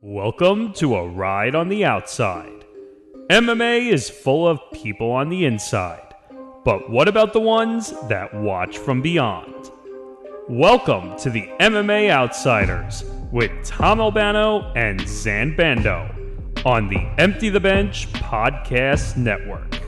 Welcome to A Ride on the Outside. MMA is full of people on the inside, but what about the ones that watch from beyond? Welcome to the MMA Outsiders with Tom Albano and Zain Bando on the Empty the Bench Podcast Network.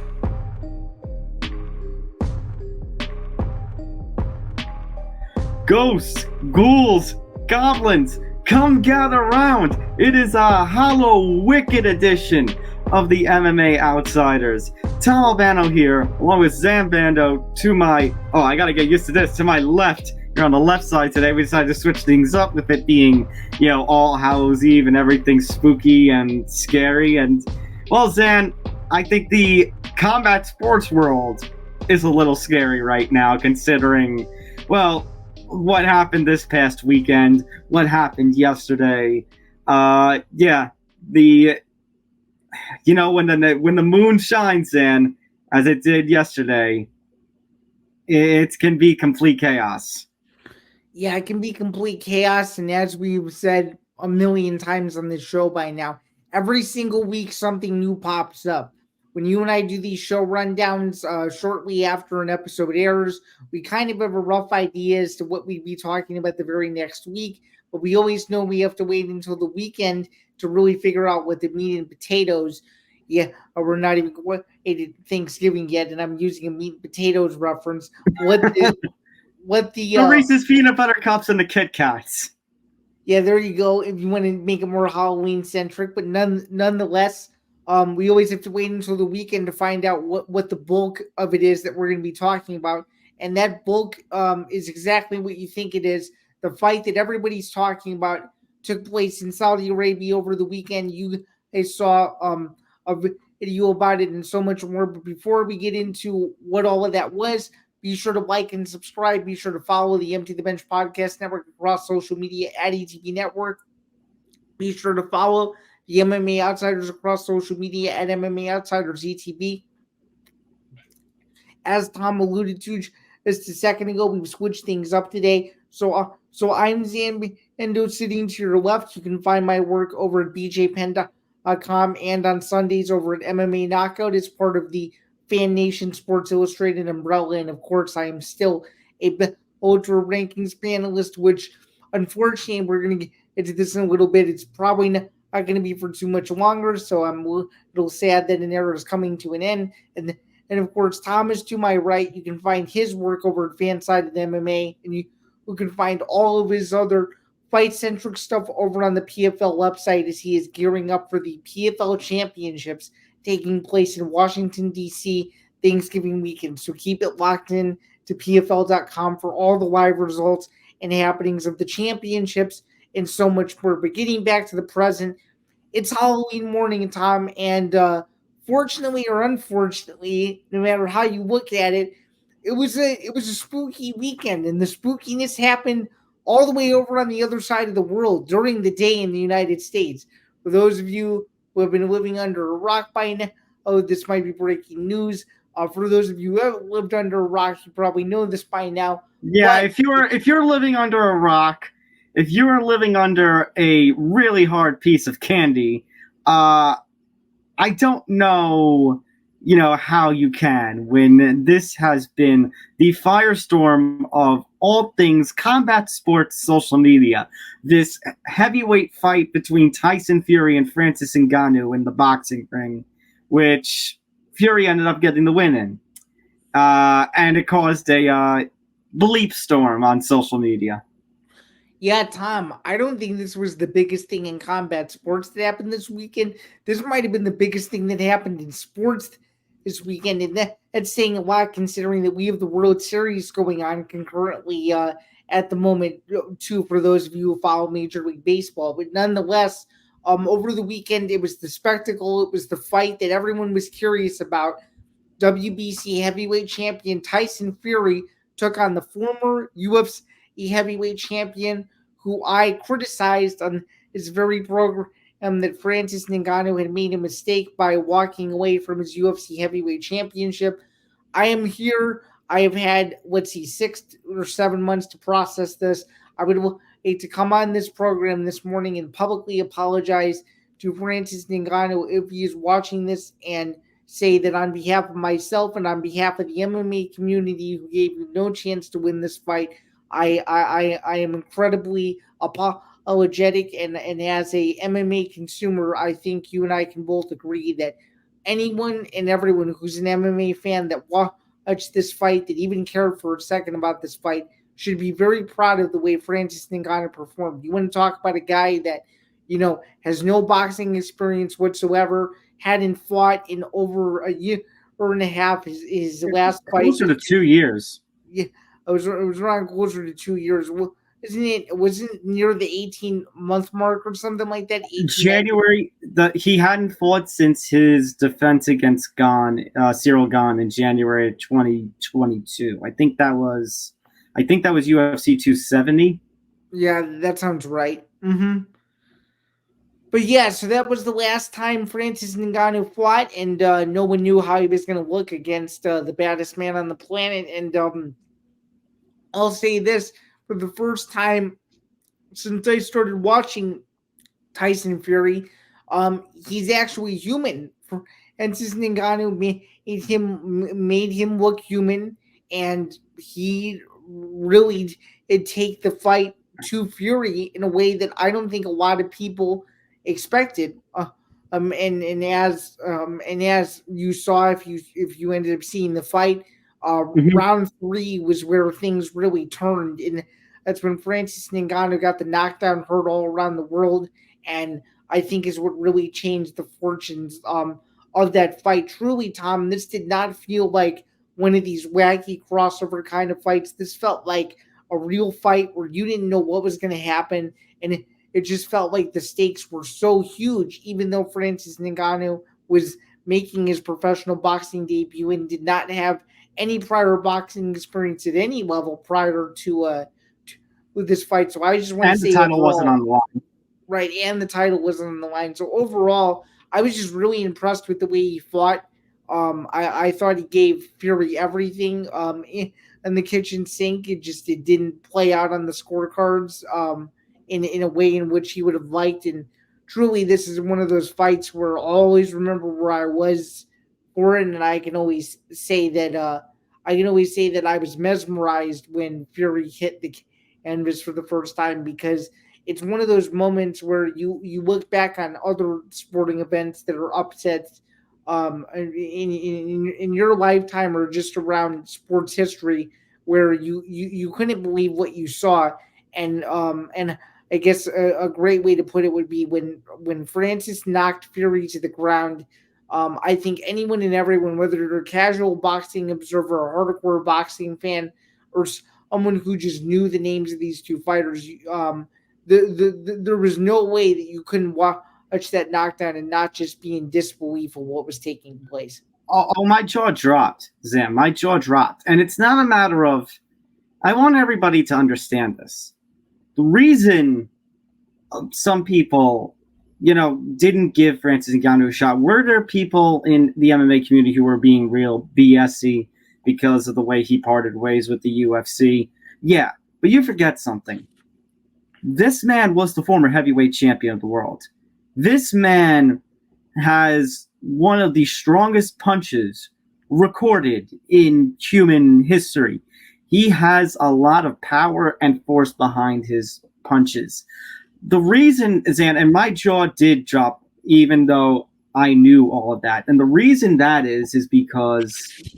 Ghosts, ghouls, goblins, come gather round. It is a hollow, wicked edition of the MMA Outsiders. Tom Albano here, along with Zain Bando to my... Oh, I gotta get used to this. To my left. You're on the left side today. We decided to switch things up with it being, All Hallows Eve and everything spooky and scary. And, well, Zain, I think the combat sports world is a little scary right now, considering, well, what happened this past weekend, what happened yesterday. When the moon shines in, as it did yesterday, it can be complete chaos. Yeah, it can be complete chaos, and as we've said a million times on this show by now, every single week something new pops up. When you and I do these show rundowns shortly after an episode airs, we kind of have a rough idea as to what we'd be talking about the very next week, but we always know we have to wait until the weekend to really figure out what the meat and potatoes. Yeah, we're not even Thanksgiving yet, and I'm using a meat and potatoes reference. The Reese's peanut butter cups and the Kit Kats. Yeah, there you go. If you want to make it more Halloween centric, but nonetheless. We always have to wait until the weekend to find out what the bulk of it is that we're going to be talking about. And that bulk is exactly what you think it is. The fight that everybody's talking about took place in Saudi Arabia over the weekend. You guys saw a video about it and so much more. But before we get into what all of that was, be sure to like and subscribe. Be sure to follow the Empty the Bench Podcast Network across social media at ETB Network. Be sure to follow the MMA Outsiders across social media at MMA Outsiders ETB. As Tom alluded to just a second ago, we've switched things up today. So I'm Zain Bando sitting to your left. You can find my work over at bjpen.com and on Sundays over at MMA Knockout. It's part of the Fan Nation Sports Illustrated umbrella. And of course, I am still a Ultra Rankings panelist, which unfortunately we're going to get into this in a little bit. It's probably not going to be for too much longer, so I'm a little sad that an era is coming to an end. And of course, Tom is to my right. You can find his work over at Fansided MMA, and you can find all of his other fight-centric stuff over on the PFL website as he is gearing up for the PFL Championships taking place in Washington, D.C. Thanksgiving weekend. So keep it locked in to PFL.com for all the live results and happenings of the championships and so much more. But getting back to the present, it's Halloween morning, Tom, and fortunately or unfortunately, no matter how you look at it, it was a spooky weekend, and the spookiness happened all the way over on the other side of the world during the day in the United States. For those of you who have been living under a rock by now, this might be breaking news. For those of you who haven't lived under a rock, you probably know this by now. Yeah, if you're living under a rock, if you are living under a really hard piece of candy, I don't know, how you can when this has been the firestorm of all things combat sports social media. This heavyweight fight between Tyson Fury and Francis Ngannou in the boxing ring, which Fury ended up getting the win in. And it caused a bleep storm on social media. Yeah, Tom, I don't think this was the biggest thing in combat sports that happened this weekend. This might have been the biggest thing that happened in sports this weekend, and that's saying a lot considering that we have the World Series going on concurrently at the moment, too, for those of you who follow Major League Baseball. But nonetheless, over the weekend, it was the spectacle, it was the fight that everyone was curious about. WBC heavyweight champion Tyson Fury took on the former UFC heavyweight champion, who I criticized on his very program that Francis Ngannou had made a mistake by walking away from his UFC heavyweight championship. I am here. I have had, 6 or 7 months to process this. I would to come on this program this morning and publicly apologize to Francis Ngannou if he is watching this, and say that on behalf of myself and on behalf of the MMA community who gave you no chance to win this fight, I am incredibly apologetic, and as a MMA consumer, I think you and I can both agree that anyone and everyone who's an MMA fan that watched this fight, that even cared for a second about this fight, should be very proud of the way Francis Ngannou performed. You want to talk about a guy that, has no boxing experience whatsoever, hadn't fought in over a year and a half. His last fight, closer to 2 years. Yeah, it was around closer to 2 years. Well, wasn't it near the 18-month mark or something like that? January. He hadn't fought since his defense against Cyril Gane in January of 2022. I think that was UFC 270. Yeah, that sounds right. Mm-hmm. But yeah, so that was the last time Francis Ngannou fought, and no one knew how he was going to look against the baddest man on the planet. And I'll say this, for the first time since I started watching Tyson Fury, he's actually human. Francis Ngannou made him look human, and he really did take the fight to Fury in a way that I don't think a lot of people expected. And as you saw, if you ended up seeing the fight, round 3 was where things really turned, and that's when Francis Ngannou got the knockdown heard all around the world, and I think is what really changed the fortunes of that fight. Truly, Tom, this did not feel like one of these wacky crossover kind of fights. This felt like a real fight where you didn't know what was going to happen, and it just felt like the stakes were so huge, even though Francis Ngannou was making his professional boxing debut and did not have any prior boxing experience at any level prior to with this fight. So I just want to say, and the title wasn't on the line, right? And the title wasn't on the line. So overall, I was just really impressed with the way he fought. I thought he gave Fury everything in the kitchen sink. It didn't play out on the scorecards in a way in which he would have liked. And truly, this is one of those fights where I'll always remember where I was for it, and I can always say that I was mesmerized when Fury hit the canvas for the first time, because it's one of those moments where you look back on other sporting events that are upsets in your lifetime or just around sports history, where you couldn't believe what you saw. And I guess a great way to put it would be when Francis knocked Fury to the ground. I think anyone and everyone, whether they're a casual boxing observer, a hardcore boxing fan, or someone who just knew the names of these two fighters, there was no way that you couldn't watch that knockdown and not just be in disbelief of what was taking place. Oh, my jaw dropped, Zam. My jaw dropped. And it's not a matter of, I want everybody to understand this. The reason some people, didn't give Francis Ngannou a shot, were there people in the MMA community who were being real BS-y because of the way he parted ways with the UFC? Yeah, but you forget something. This man was the former heavyweight champion of the world. This man has one of the strongest punches recorded in human history. He has a lot of power and force behind his punches. The reason, Zan, and my jaw did drop even though I knew all of that. And the reason that is because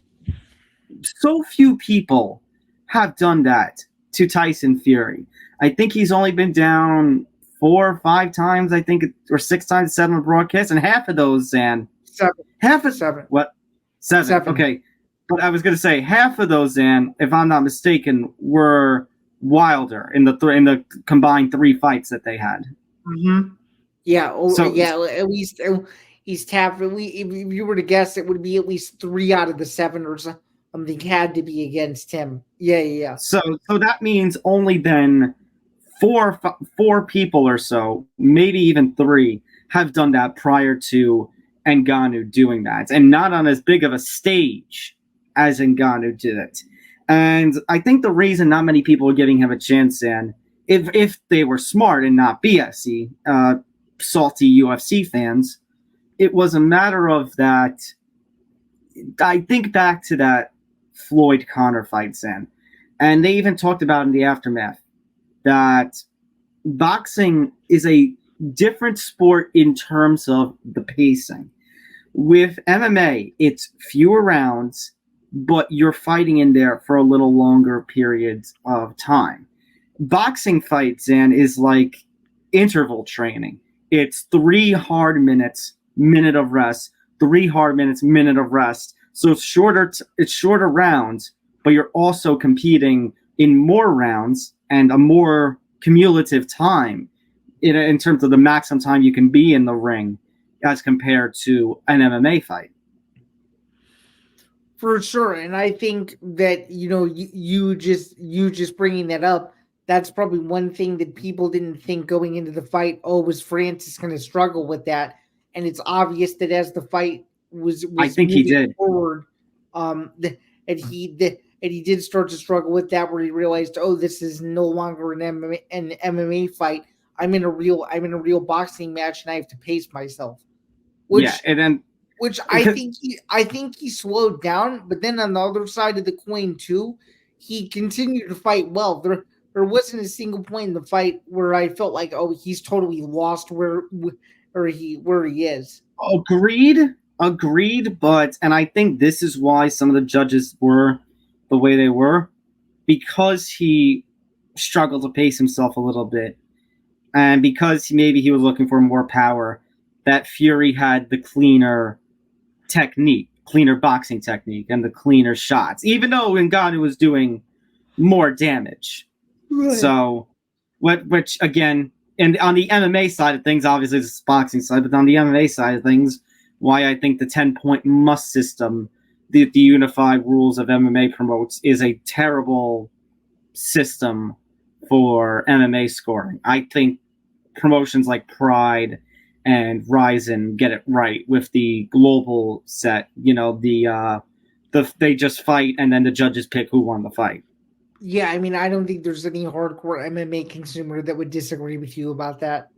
so few people have done that to Tyson Fury. I think he's only been down 4 or 5 times, I think, or 6 times, 7 broadcasts, and half of those, Zan. 7. Half of 7. What? 7. Okay. But I was going to say half of those, Zan, if I'm not mistaken, were Wilder in the combined 3 fights that they had. Mm-hmm. Yeah. At least he's tapped. If you were to guess, it would be at least 3 out of the 7 or something had to be against him. Yeah. So that means only then 4 people or so, maybe even 3, have done that prior to Ngannou doing that, and not on as big of a stage as Ngannou did it. And I think the reason not many people are giving him a chance, Dan, if they were smart and not BSy, salty UFC fans, it was a matter of that. I think back to that Floyd Conor fight, Zain, and they even talked about in the aftermath that boxing is a different sport in terms of the pacing. With MMA, it's fewer rounds, but you're fighting in there for a little longer periods of time. Boxing fights, Zain, is like interval training. It's 3 hard minutes, minute of rest, 3 hard minutes, minute of rest. So it's shorter rounds, but you're also competing in more rounds and a more cumulative time in terms of the maximum time you can be in the ring as compared to an MMA fight. For sure, and I think that you just bringing that up, that's probably one thing that people didn't think going into the fight. Oh, was Francis going to struggle with that? And it's obvious that as the fight was I think he did forward, and he did start to struggle with that, where he realized, oh, this is no longer an MMA fight. I'm in a real boxing match, and I have to pace myself. Which I think he slowed down, but then on the other side of the coin too, he continued to fight well. There wasn't a single point in the fight where I felt like, oh, he's totally lost where he is. Agreed, but and I think this is why some of the judges were the way they were, because he struggled to pace himself a little bit, and because maybe he was looking for more power. That Fury had the cleaner boxing technique, and the cleaner shots, even though Ngannou was doing more damage. Right. So, which again, and on the MMA side of things, obviously it's boxing side, but on the MMA side of things, why I think the 10-point must system, the unified rules of MMA promotes, is a terrible system for MMA scoring. I think promotions like Pride and Ryzen get it right with the global set. They just fight and then the judges pick who won the fight. Yeah, I mean, I don't think there's any hardcore MMA consumer that would disagree with you about that.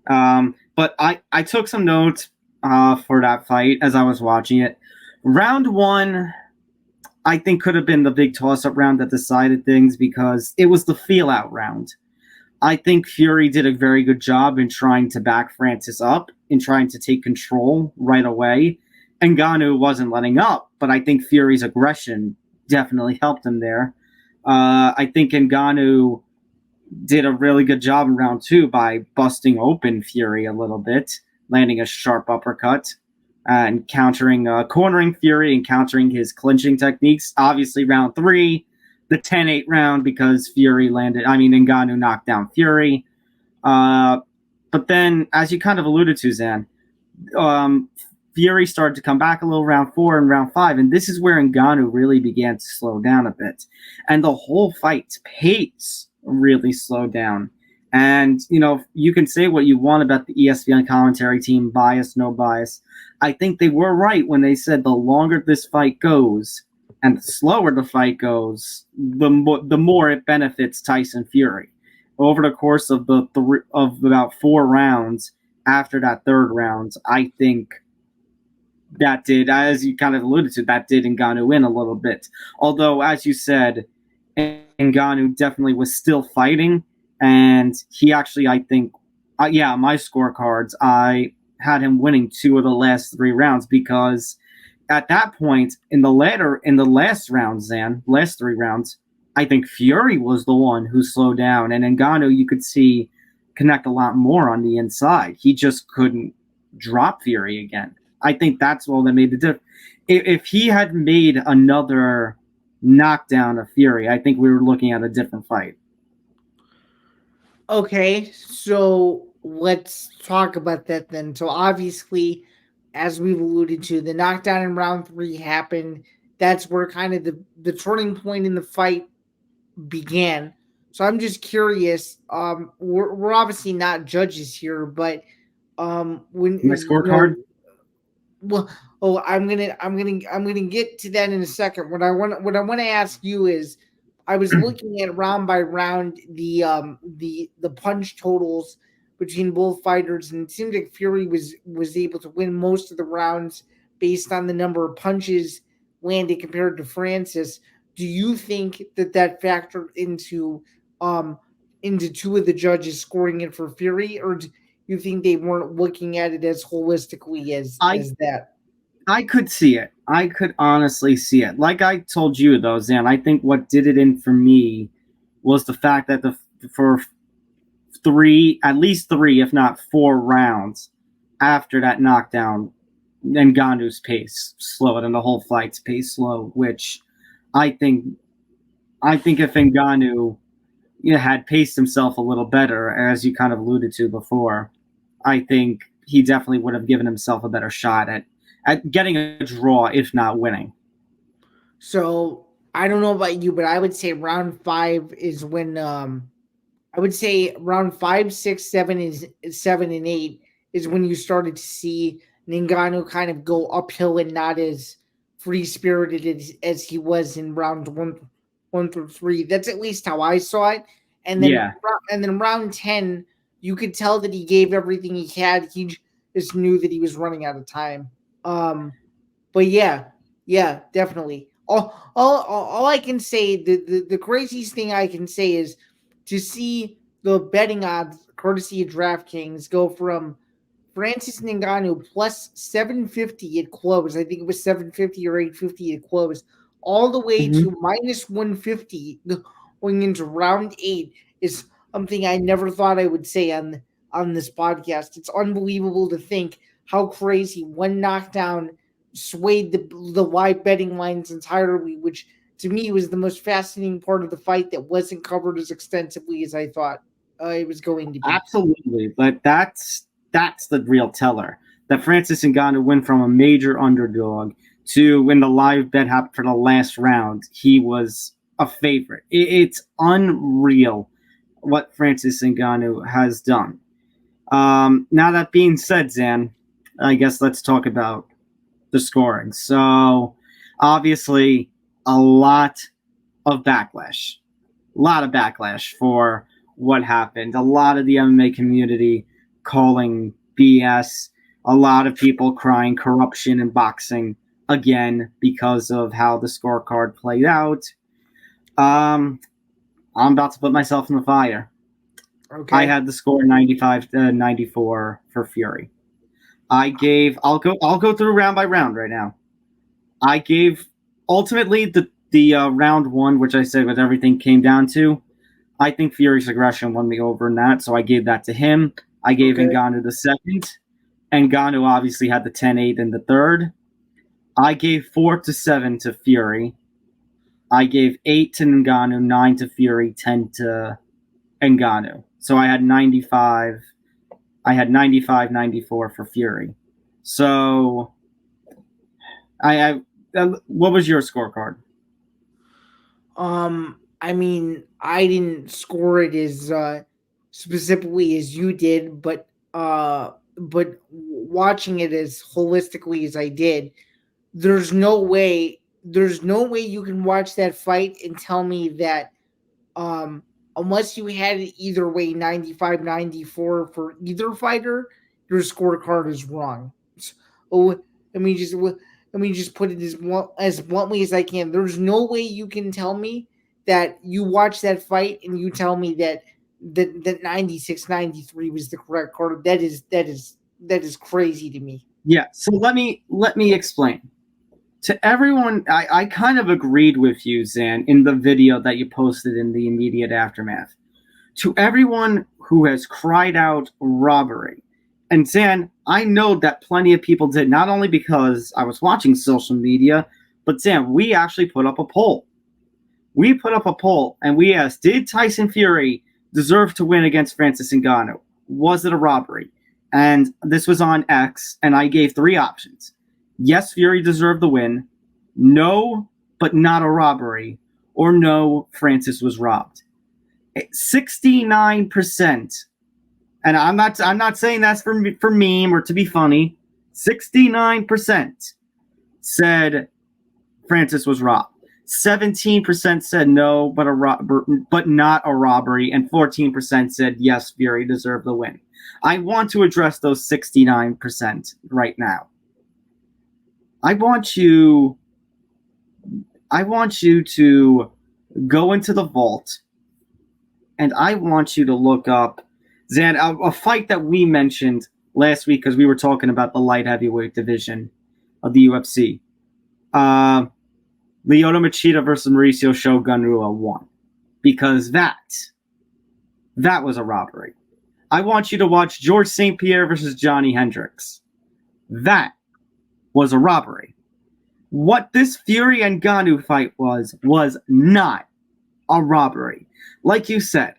But I took some notes for that fight as I was watching it. Round 1, I think, could have been the big toss-up round that decided things, because it was the feel-out round. I think Fury did a very good job in trying to back Francis up, in trying to take control right away. Ngannou wasn't letting up, but I think Fury's aggression definitely helped him there. I think Ngannou did a really good job in round 2 by busting open Fury a little bit, landing a sharp uppercut and cornering Fury and countering his clinching techniques. Obviously, round 3, the 10-8 round, because Ngannou knocked down Fury. But then, as you kind of alluded to, Zain, Fury started to come back a little round 4 and round 5, and this is where Ngannou really began to slow down a bit. And the whole fight's pace really slowed down. And, you can say what you want about the ESPN commentary team, bias, no bias. I think they were right when they said the longer this fight goes, and the slower the fight goes, the more it benefits Tyson Fury. Over the course of of about 4 rounds, after that 3rd round, I think that did, as you kind of alluded to, that did Ngannou in a little bit. Although, as you said, Ngannou definitely was still fighting, and he actually, I think, my scorecards, I had him winning 2 of the last 3 rounds, because at that point, in the last rounds, last 3 rounds, I think Fury was the one who slowed down, and Ngannou, you could see, connect a lot more on the inside. He just couldn't drop Fury again. I think that's all that made the difference. If he had made another knockdown of Fury, I think we were looking at a different fight. Okay, so let's talk about that then. So obviously, as we've alluded to, the knockdown in round 3 happened. That's where kind of the turning point in the fight began. So I'm just curious. We're obviously not judges here, but when my scorecard. I'm gonna get to that in a second. What I want to ask you is, I was looking at round by round the punch totals between both fighters, and it seemed like Fury was able to win most of the rounds based on the number of punches landed compared to Francis. Do you think that factored into two of the judges scoring it for Fury, or do you think they weren't looking at it as holistically as that? I could see it. I could honestly see it. Like I told you, though, Zan, I think what did it in for me was the fact that for at least three, if not 4 rounds after that knockdown, Ngannou's pace slowed and the whole fight's pace slowed, which I think if Ngannou had paced himself a little better, as you kind of alluded to before, I think he definitely would have given himself a better shot at getting a draw, if not winning. So I don't know about you, but I would say round 5 is when I would say round 5, 6, 7 and 8 is when you started to see Ngannou kind of go uphill and not as free spirited as he was in round 1 through 3. That's at least how I saw it. And then round 10, you could tell that he gave everything he had. He just knew that he was running out of time. But yeah, definitely. All I can say, the craziest thing I can say is to see the betting odds, courtesy of DraftKings, go from Francis Ngannou plus 750 at close. I think it was 750 or 850 at close, all the way to minus 150 going into round 8 is something I never thought I would say on this podcast. It's unbelievable to think how crazy one knockdown swayed the live betting lines entirely, which to me was the most fascinating part of the fight that wasn't covered as extensively as I thought it was going to be. Absolutely, but that's the real teller. That Francis Ngannou went from a major underdog to, when the live bet happened for the last round, he was a favorite. It's unreal what Francis Ngannou has done. Now that being said, Zan, I guess let's talk about the scoring. So, obviously, a lot of backlash for what happened. A lot of the MMA community calling BS. A lot of people crying corruption in boxing again because of how the scorecard played out. I'm about to put myself in the fire. Okay. I had the score 95-94 for Fury. I'll go through round by round right now. I gave ultimately the round 1, which I said with everything came down to. I think Fury's aggression won me over in that, so I gave that to him. I gave Ngannou the second. Ngannou obviously had the 10-8 in the third. I gave 4-7 to Fury. I gave 8 to Ngannou, 9 to Fury, 10 to Ngannou. So I had 95. I had 95-94 for Fury. So what was your scorecard? I mean, I didn't score it as specifically as you did, but watching it as holistically as I did, there's no way you can watch that fight and tell me that unless you had it either way, 95-94 for either fighter, your scorecard is wrong. So, let me just put it as bluntly as I can. There's no way you can tell me that you watch that fight and you tell me that 96-93 was the correct card. That is crazy to me. Yeah. So let me explain. To everyone, I kind of agreed with you, Zan, in the video that you posted in the immediate aftermath. To everyone who has cried out robbery, and Zan, I know that plenty of people did, not only because I was watching social media, but Zan, we actually put up a poll. We put up a poll and we asked, did Tyson Fury deserve to win against Francis Ngannou? Was it a robbery? And this was on X, and I gave 3 options. Yes, Fury deserved the win. No, but not a robbery. Or no, Francis was robbed. 69%. And I'm not saying that's for meme or to be funny. 69% said Francis was robbed. 17% said no, but not a robbery, and 14% said yes, Fury deserved the win. I want to address those 69% right now. I want you to go into the vault, and I want you to look up, Zain, a fight that we mentioned last week because we were talking about the light heavyweight division of the UFC. Lyoto Machida versus Mauricio Shogun Rua won because that was a robbery. I want you to watch George St. Pierre versus Johnny Hendricks. That was a robbery. What this Fury and Ngannou fight was not a robbery. Like you said,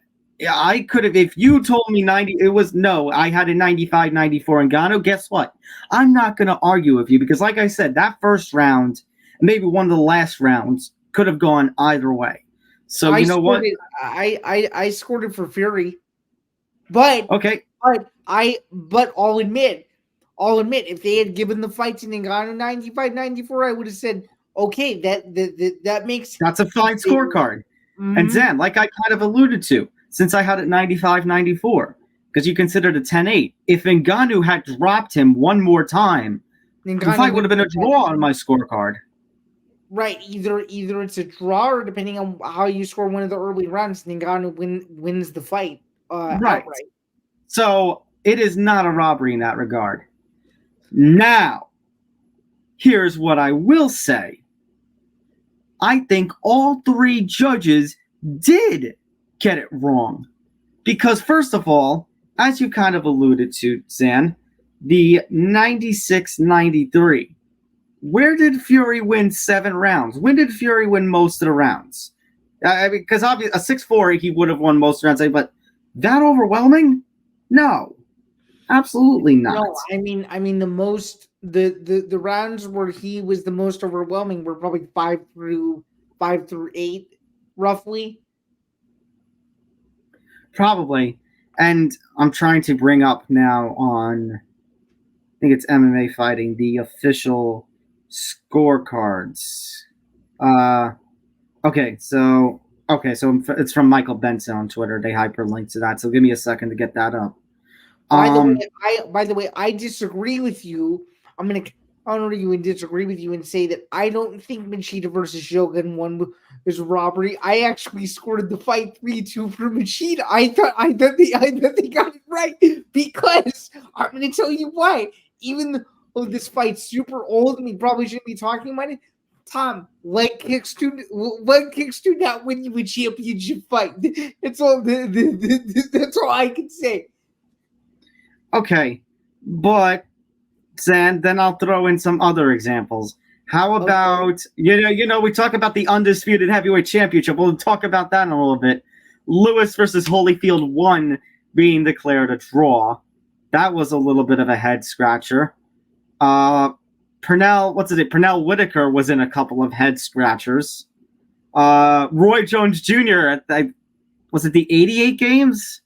I could have, if you told me I had a 95-94 Ngannou, guess what? I'm not going to argue with you because, like I said, that first round, maybe one of the last rounds, could have gone either way. So you know what? I scored it for Fury. But okay. But I'll admit, if they had given the fight to Ngannou 95-94, I would have said, okay, that makes that's a fine scorecard. Mm-hmm. And Zain, like I kind of alluded to, since I had it 95-94, because you considered a 10-8. If Ngannou had dropped him one more time, the fight would have been a draw on my scorecard. Right, either it's a draw or depending on how you score one of the early rounds, Ngannou wins the fight. Right. Outright. So it is not a robbery in that regard. Now, here's what I will say. I think all three judges did get it wrong. Because first of all, as you kind of alluded to, Zain, the 96-93, where did Fury win 7 rounds? When did Fury win most of the rounds? Because obviously a 6-4, he would have won most rounds, but that overwhelming? No, absolutely not. No, I mean the rounds where he was the most overwhelming were probably 5 through 8, roughly. Probably, and I'm trying to bring up now on, I think it's MMA Fighting, the official scorecards. Okay, so it's from Michael Benson on Twitter. They hyperlinked to that. So give me a second to get that up. By the way, I disagree with you. I'm going to counter you and disagree with you and say that I don't think Machida versus Shogun won is robbery. I actually scored the fight 3-2 for Machida. I thought they got it right because I'm going to tell you why. Even though this fight's super old and we probably shouldn't be talking about it, Tom, leg kicks do not win you a championship fight. That's all I can say. Okay, but then I'll throw in some other examples. How about, we talk about the undisputed heavyweight championship. We'll talk about that in a little bit. Lewis versus Holyfield 1 being declared a draw. That was a little bit of a head scratcher. Pernell Whitaker was in a couple of head scratchers. Roy Jones Jr. Was it the 88 games?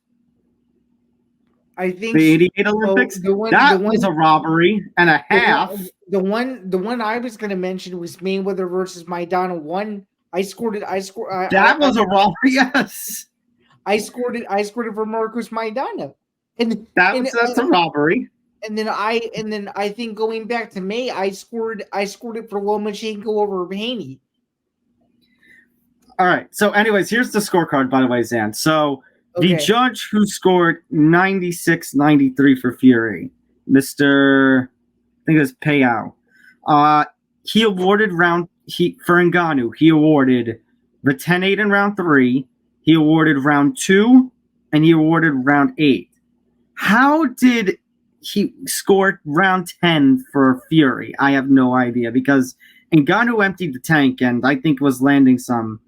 I think the 88 Olympics. That was a robbery and a half. The one I was going to mention was Mayweather versus Maidana 1. I scored it. That was a robbery. Yes, I scored it for Marcus Maidana, and that's a robbery. And then I think going back to May, I scored it for Lomachenko over Haney. All right. So, anyways, here's the scorecard, by the way, Zain. So, the judge who scored 96-93 for Fury, Mr. I think it was Payao, he awarded for Ngannou, he awarded the 10-8 in round 3, he awarded round 2, and he awarded round 8. How did he score round 10 for Fury? I have no idea, because Ngannou emptied the tank and I think was landing some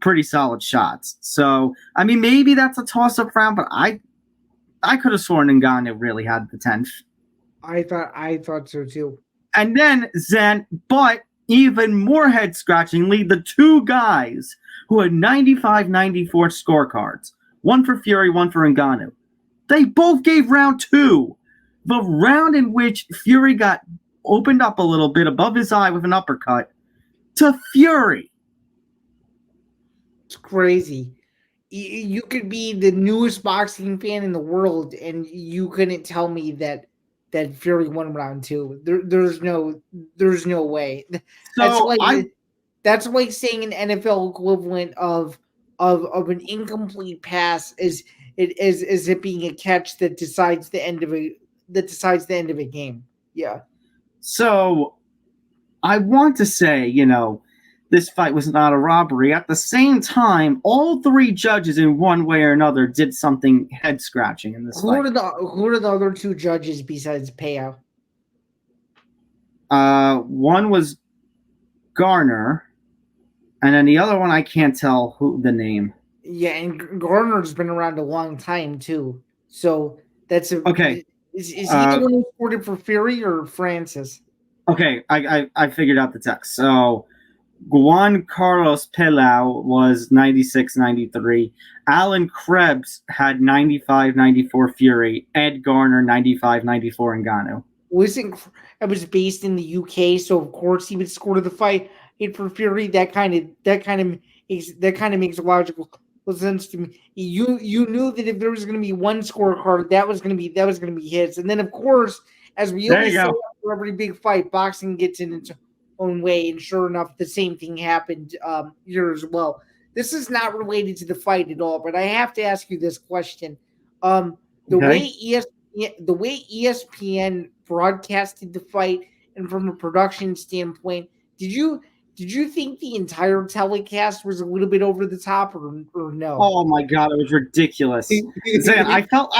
pretty solid shots. So, I mean, maybe that's a toss-up round, but I could have sworn Ngannou really had the 10th. I thought so too. And then Zain, but even more head-scratchingly, the two guys who had 95-94 scorecards, one for Fury, one for Ngannou, they both gave round 2. The round in which Fury got opened up a little bit above his eye with an uppercut to Fury. It's crazy. You could be the newest boxing fan in the world, and you couldn't tell me that Fury won round two. There's no way. That's So like I that's like saying an NFL equivalent of an incomplete pass is it being a catch that decides the end of a game. Yeah. so I want to say, this fight was not a robbery. At the same time, all three judges in one way or another did something head scratching in this fight. Who are the other two judges besides Payo? One was Garner, and then the other one I can't tell who the name. Yeah, and Garner's been around a long time too. So that's a Okay. Is he the one who scored it for Fury or Francis? Okay, I figured out the text. So Juan Carlos Pelau was 96-93. Alan Krebs had 95-94 Fury. Ed Garner 95-94 Ngannou. It was based in the UK, so of course he would score the fight for Fury. That kind of makes logical sense to me. You knew that if there was going to be one scorecard, that was going to be his. And then of course, as we always say after every big fight, boxing gets in its own way, and sure enough, the same thing happened here as well. This is not related to the fight at all, but I have to ask you this question: the way ESPN broadcasted the fight, and from a production standpoint, did you think the entire telecast was a little bit over the top, or no? Oh my god, it was ridiculous. Zain, I felt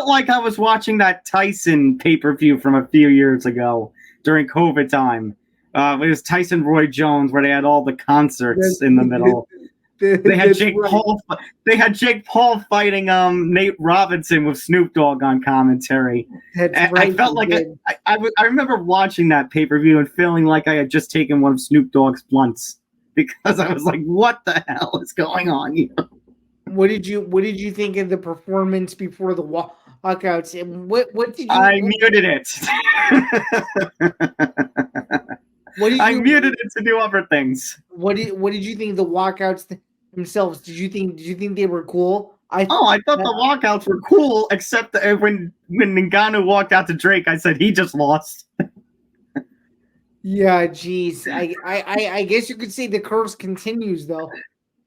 like I was watching that Tyson pay-per-view from a few years ago during COVID time. It was Tyson Roy Jones, where they had all the concerts in the middle. They had Jake Paul. They had Jake Paul fighting Nate Robinson with Snoop Dogg on commentary. I felt like I remember watching that pay-per-view and feeling like I had just taken one of Snoop Dogg's blunts, because I was like, "What the hell is going on here?" What did you think of the performance before the walkouts? And what did you? I muted it. I muted it to do other things. What did you think of the walkouts themselves? Did you think they were cool? I thought the walkouts were cool, except that when Ngannou walked out to Drake, I said he just lost. Yeah, geez. I guess you could say the curse continues, though.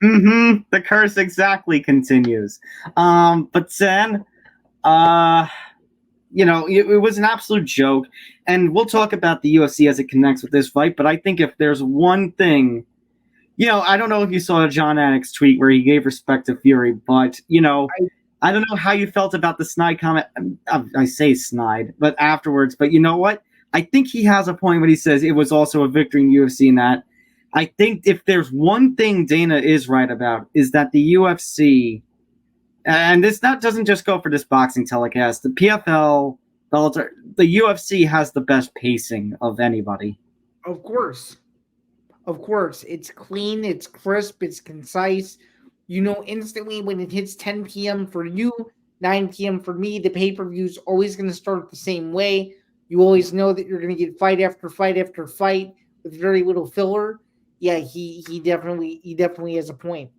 Mm-hmm. The curse exactly continues. But then, it was an absolute joke. And we'll talk about the UFC as it connects with this fight. But I think if there's one thing, I don't know if you saw John Anik's tweet where he gave respect to Fury, but, I don't know how you felt about the snide comment. I say snide, but afterwards. But you know what? I think he has a point when he says it was also a victory in UFC, and that I think if there's one thing Dana is right about, is that the UFC, and this doesn't just go for this boxing telecast, the PFL, Bellator, the UFC has the best pacing of anybody. Of course. It's clean, it's crisp, it's concise. You know instantly when it hits 10 p.m. for you, 9 p.m. for me, the pay-per-view is always going to start the same way. You always know that you're going to get fight after fight after fight with very little filler. Yeah, he definitely has a point.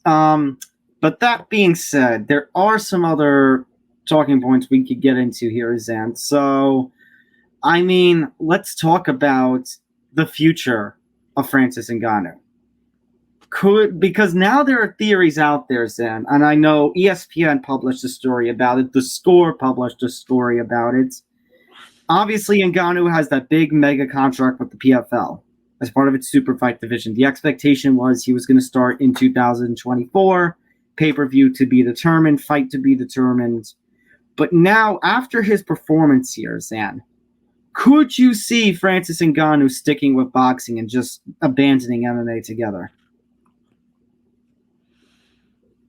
But that being said, there are some other talking points we could get into here, Zain. So, let's talk about the future of Francis Ngannou. Because now there are theories out there, Zain, and I know ESPN published a story about it. The Score published a story about it. Obviously, Ngannou has that big mega contract with the PFL as part of its super fight division. The expectation was he was going to start in 2024, pay-per-view to be determined, fight to be determined. But now, after his performance here, Zain, could you see Francis Ngannou sticking with boxing and just abandoning MMA together?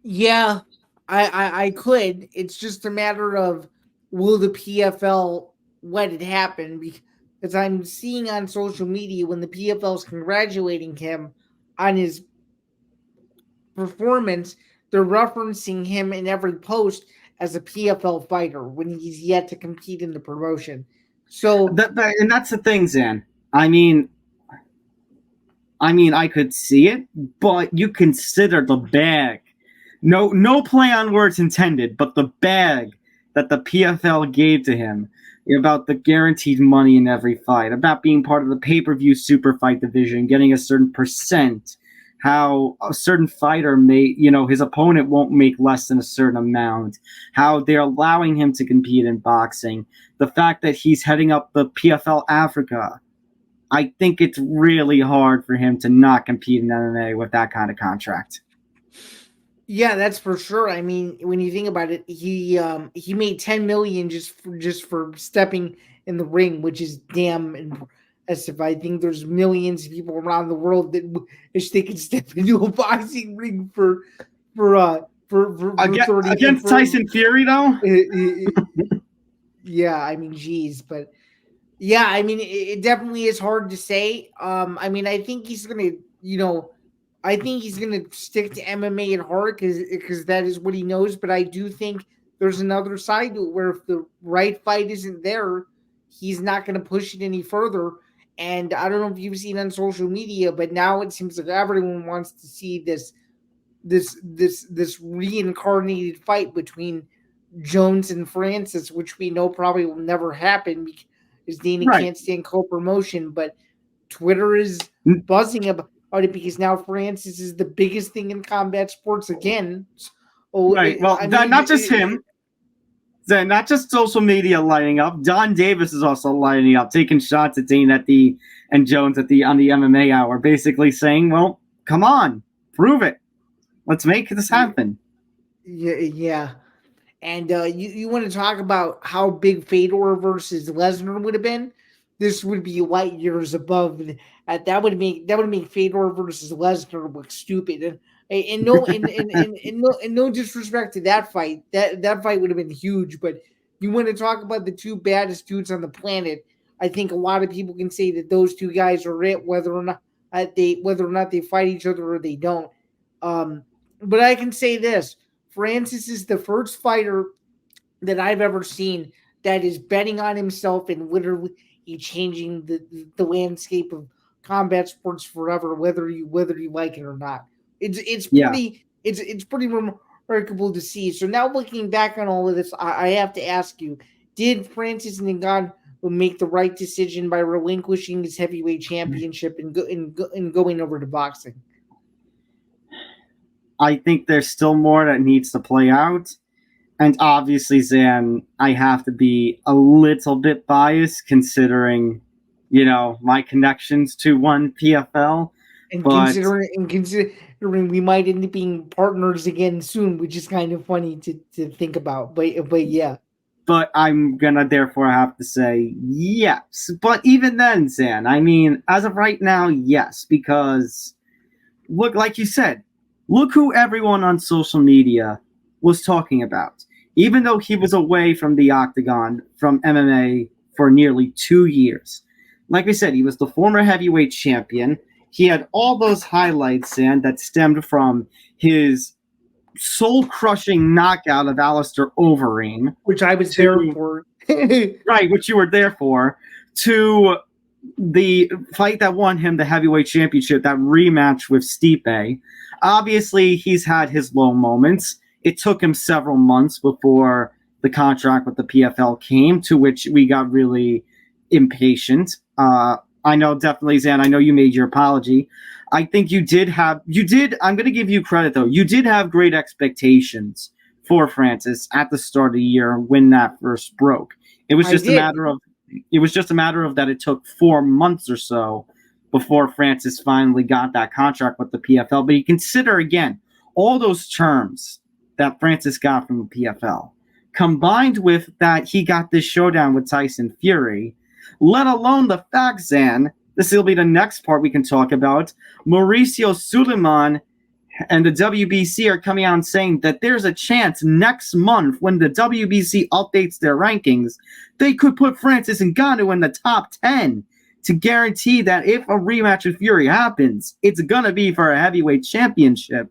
Yeah, I could. It's just a matter of, will the PFL let it happen? Because I'm seeing on social media when the PFL is congratulating him on his performance, they're referencing him in every post as a PFL fighter when he's yet to compete in the promotion. So and that's the thing, Zain. I mean, I could see it, but you consider the bag. No play on words intended, but the bag that the PFL gave to him about the guaranteed money in every fight, about being part of the pay-per-view super fight division, getting a certain percent, how a certain fighter may, his opponent won't make less than a certain amount, how they're allowing him to compete in boxing, the fact that he's heading up the PFL Africa. I think it's really hard for him to not compete in MMA with that kind of contract. Yeah, that's for sure. I mean, when you think about it, he made $10 million just for stepping in the ring, which is damn impressive. I think there's millions of people around the world that wish they could step into a boxing ring for against Tyson Fury, though. Yeah, I mean, geez, but yeah, I mean, it definitely is hard to say. I mean, I think he's gonna, I think he's going to stick to MMA at heart because that is what he knows. But I do think there's another side to it where if the right fight isn't there, he's not going to push it any further. And I don't know if you've seen on social media, but now it seems like everyone wants to see this reincarnated fight between Jones and Francis, which we know probably will never happen because Dana can't stand co-promotion. But Twitter is buzzing about it because now Francis is the biggest thing in combat sports again. Right. Well, not just him. Not just social media lighting up. Don Davis is also lighting up, taking shots at Zain and Jones on the MMA Hour, basically saying, "Well, come on, prove it. Let's make this happen." Yeah. And you want to talk about how big Fedor versus Lesnar would have been? This would be light years above. That would make Fedor versus Lesnar look stupid. And no disrespect to that fight. That fight would have been huge. But you want to talk about the two baddest dudes on the planet? I think a lot of people can say that those two guys are it, whether or not they fight each other or they don't. But I can say this: Francis is the first fighter that I've ever seen that is betting on himself and literally changing the landscape of combat sports forever, whether you like it or not. It's pretty remarkable to see. So now looking back on all of this, I have to ask you: did Francis Ngannou make the right decision by relinquishing his heavyweight championship and going over to boxing? I think there's still more that needs to play out. And obviously, Zain, I have to be a little bit biased considering, my connections to one PFL. And considering we might end up being partners again soon, which is kind of funny to think about. But yeah. But I'm going to therefore have to say yes. But even then, Zain, I mean, as of right now, yes. Because, look, like you said, look who everyone on social media was talking about. Even though he was away from the octagon, from MMA, for nearly 2 years. Like we said, he was the former heavyweight champion. He had all those highlights that stemmed from his soul-crushing knockout of Alistair Overeem. Which I was there for. Right, which you were there for. To the fight that won him the heavyweight championship, that rematch with Stipe. Obviously, he's had his low moments. It took him several months before the contract with the PFL came, to which we got really impatient. I know definitely, Zain, I know you made your apology. I think you did, I'm going to give you credit though. You did have great expectations for Francis at the start of the year when that first broke. It was just a matter of that it took 4 months or so before Francis finally got that contract with the PFL. But you consider again, all those terms that Francis got from the PFL, combined with that he got this showdown with Tyson Fury, let alone the fact, Zain, this will be the next part we can talk about, Mauricio Suleiman and the WBC are coming out and saying that there's a chance next month when the WBC updates their rankings, they could put Francis Ngannou in the top 10 to guarantee that if a rematch with Fury happens, it's going to be for a heavyweight championship.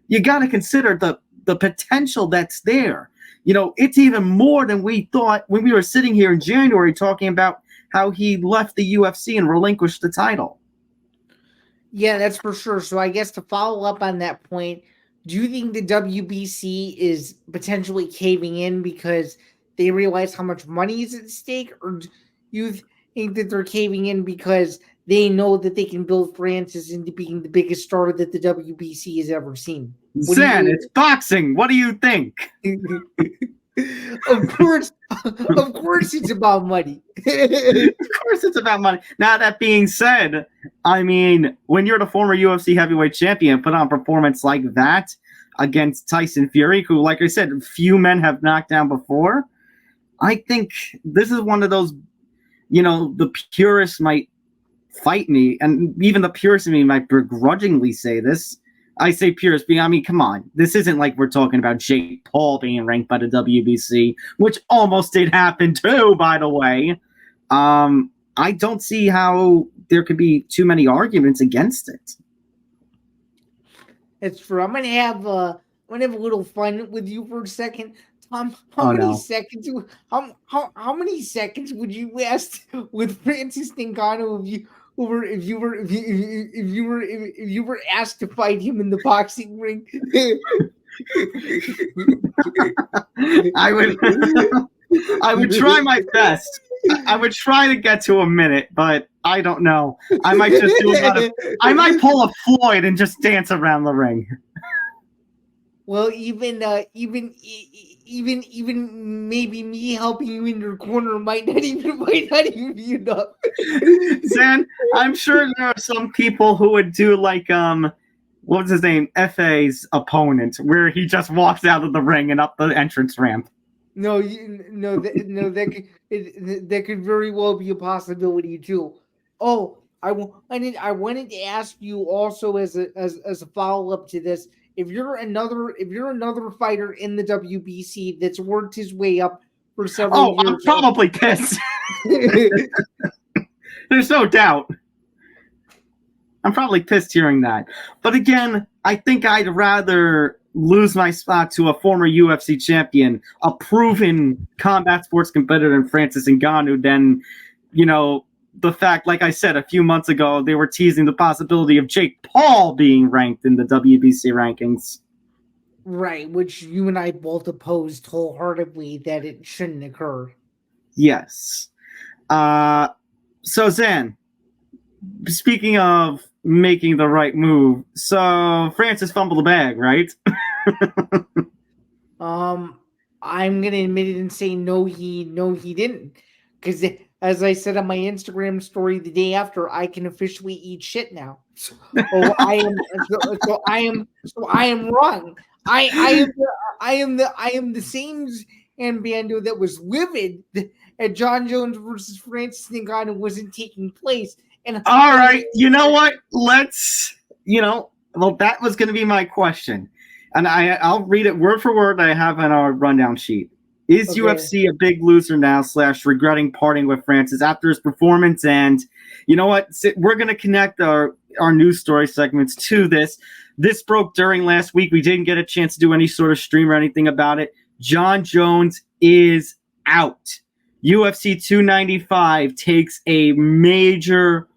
You got to consider the potential that's there. It's even more than we thought when we were sitting here in January talking about how he left the UFC and relinquished the title. Yeah, that's for sure. So I guess to follow up on that point, do you think the WBC is potentially caving in because they realize how much money is at stake, or do you think that they're caving in because they know that they can build Francis into being the biggest star that the WBC has ever seen? Zen, it's boxing. What do you think? Of course it's about money. Of course it's about money. Now, that being said, I mean, when you're the former UFC heavyweight champion, put on a performance like that against Tyson Fury, who, like I said, few men have knocked down before, I think this is one of those, the purists might fight me, and even the purists in me might begrudgingly say this. I say purists being, I mean, come on. This isn't like we're talking about Jake Paul being ranked by the WBC, which almost did happen too, by the way. I don't see how there could be too many arguments against it. It's true. I'm gonna have a little fun with you for a second. Tom, how many seconds would you last with Francis Ngannou if you were asked to fight him in the boxing ring? I would try my best. I would try to get to a minute, but I don't know. I might just I might pull a Floyd and just dance around the ring. Well, even maybe me helping you in your corner might not even be enough. Zan, I'm sure there are some people who would do like what was his name? FA's opponent, where he just walks out of the ring and up the entrance ramp. That could very well be a possibility too. Oh, I wanted to ask you also as a follow up to this. If you're another fighter in the WBC that's worked his way up for several years, I'm probably pissed. There's no doubt. I'm probably pissed hearing that. But again, I think I'd rather lose my spot to a former UFC champion, a proven combat sports competitor in Francis Ngannou than, the fact, like I said, a few months ago, they were teasing the possibility of Jake Paul being ranked in the WBC rankings. Right, which you and I both opposed wholeheartedly that it shouldn't occur. Yes. So, Zan, speaking of making the right move, so Francis fumbled the bag, right? I'm going to admit it and say no, he didn't. Because as I said on my Instagram story the day after, I can officially eat shit now. So I am wrong. I am the same Bando that was livid at Jon Jones versus Francis Ngannou wasn't taking place. And all right, you know what? Let's that was going to be my question, and I'll read it word for word. I have on our rundown sheet. Is UFC a big loser now / regretting parting with Francis after his performance? And you know what? We're going to connect our news story segments to this. This broke during last week. We didn't get a chance to do any sort of stream or anything about it. Jon Jones is out. UFC 295 takes a major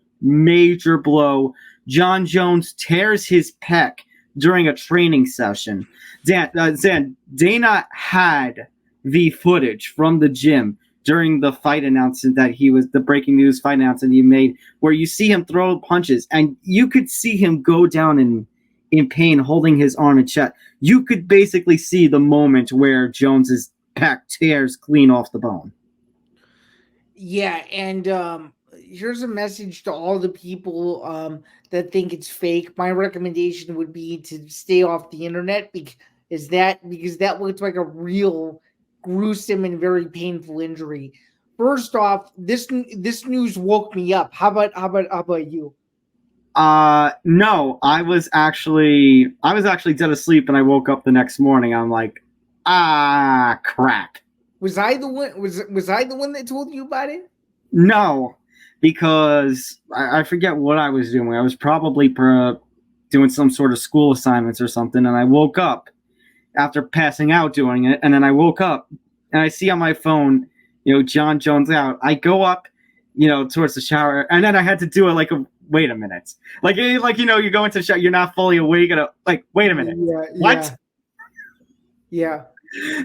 blow. Jon Jones tears his pec during a training session. Zan, Dana had the footage from the gym during the fight announcement the breaking news fight announcement he made, where you see him throw punches and you could see him go down in pain, holding his arm and chest. You could basically see the moment where Jones's pec tears clean off the bone. Yeah, and here's a message to all the people that think it's fake. My recommendation would be to stay off the internet because that looks like a real gruesome and very painful injury. First off, this news woke me up. How about you? No, I was actually dead asleep and I woke up the next morning. I'm like, crap. Was I the one? Was I the one that told you about it? No, because I forget what I was doing. I was probably doing some sort of school assignments or something, and I woke up after passing out doing it, and then I woke up and I see on my phone, Jon Jones out. I go up, towards the shower, and then I had to do it like wait a minute, like you go into the shower, you're not fully awake, and wait a minute, what? Yeah.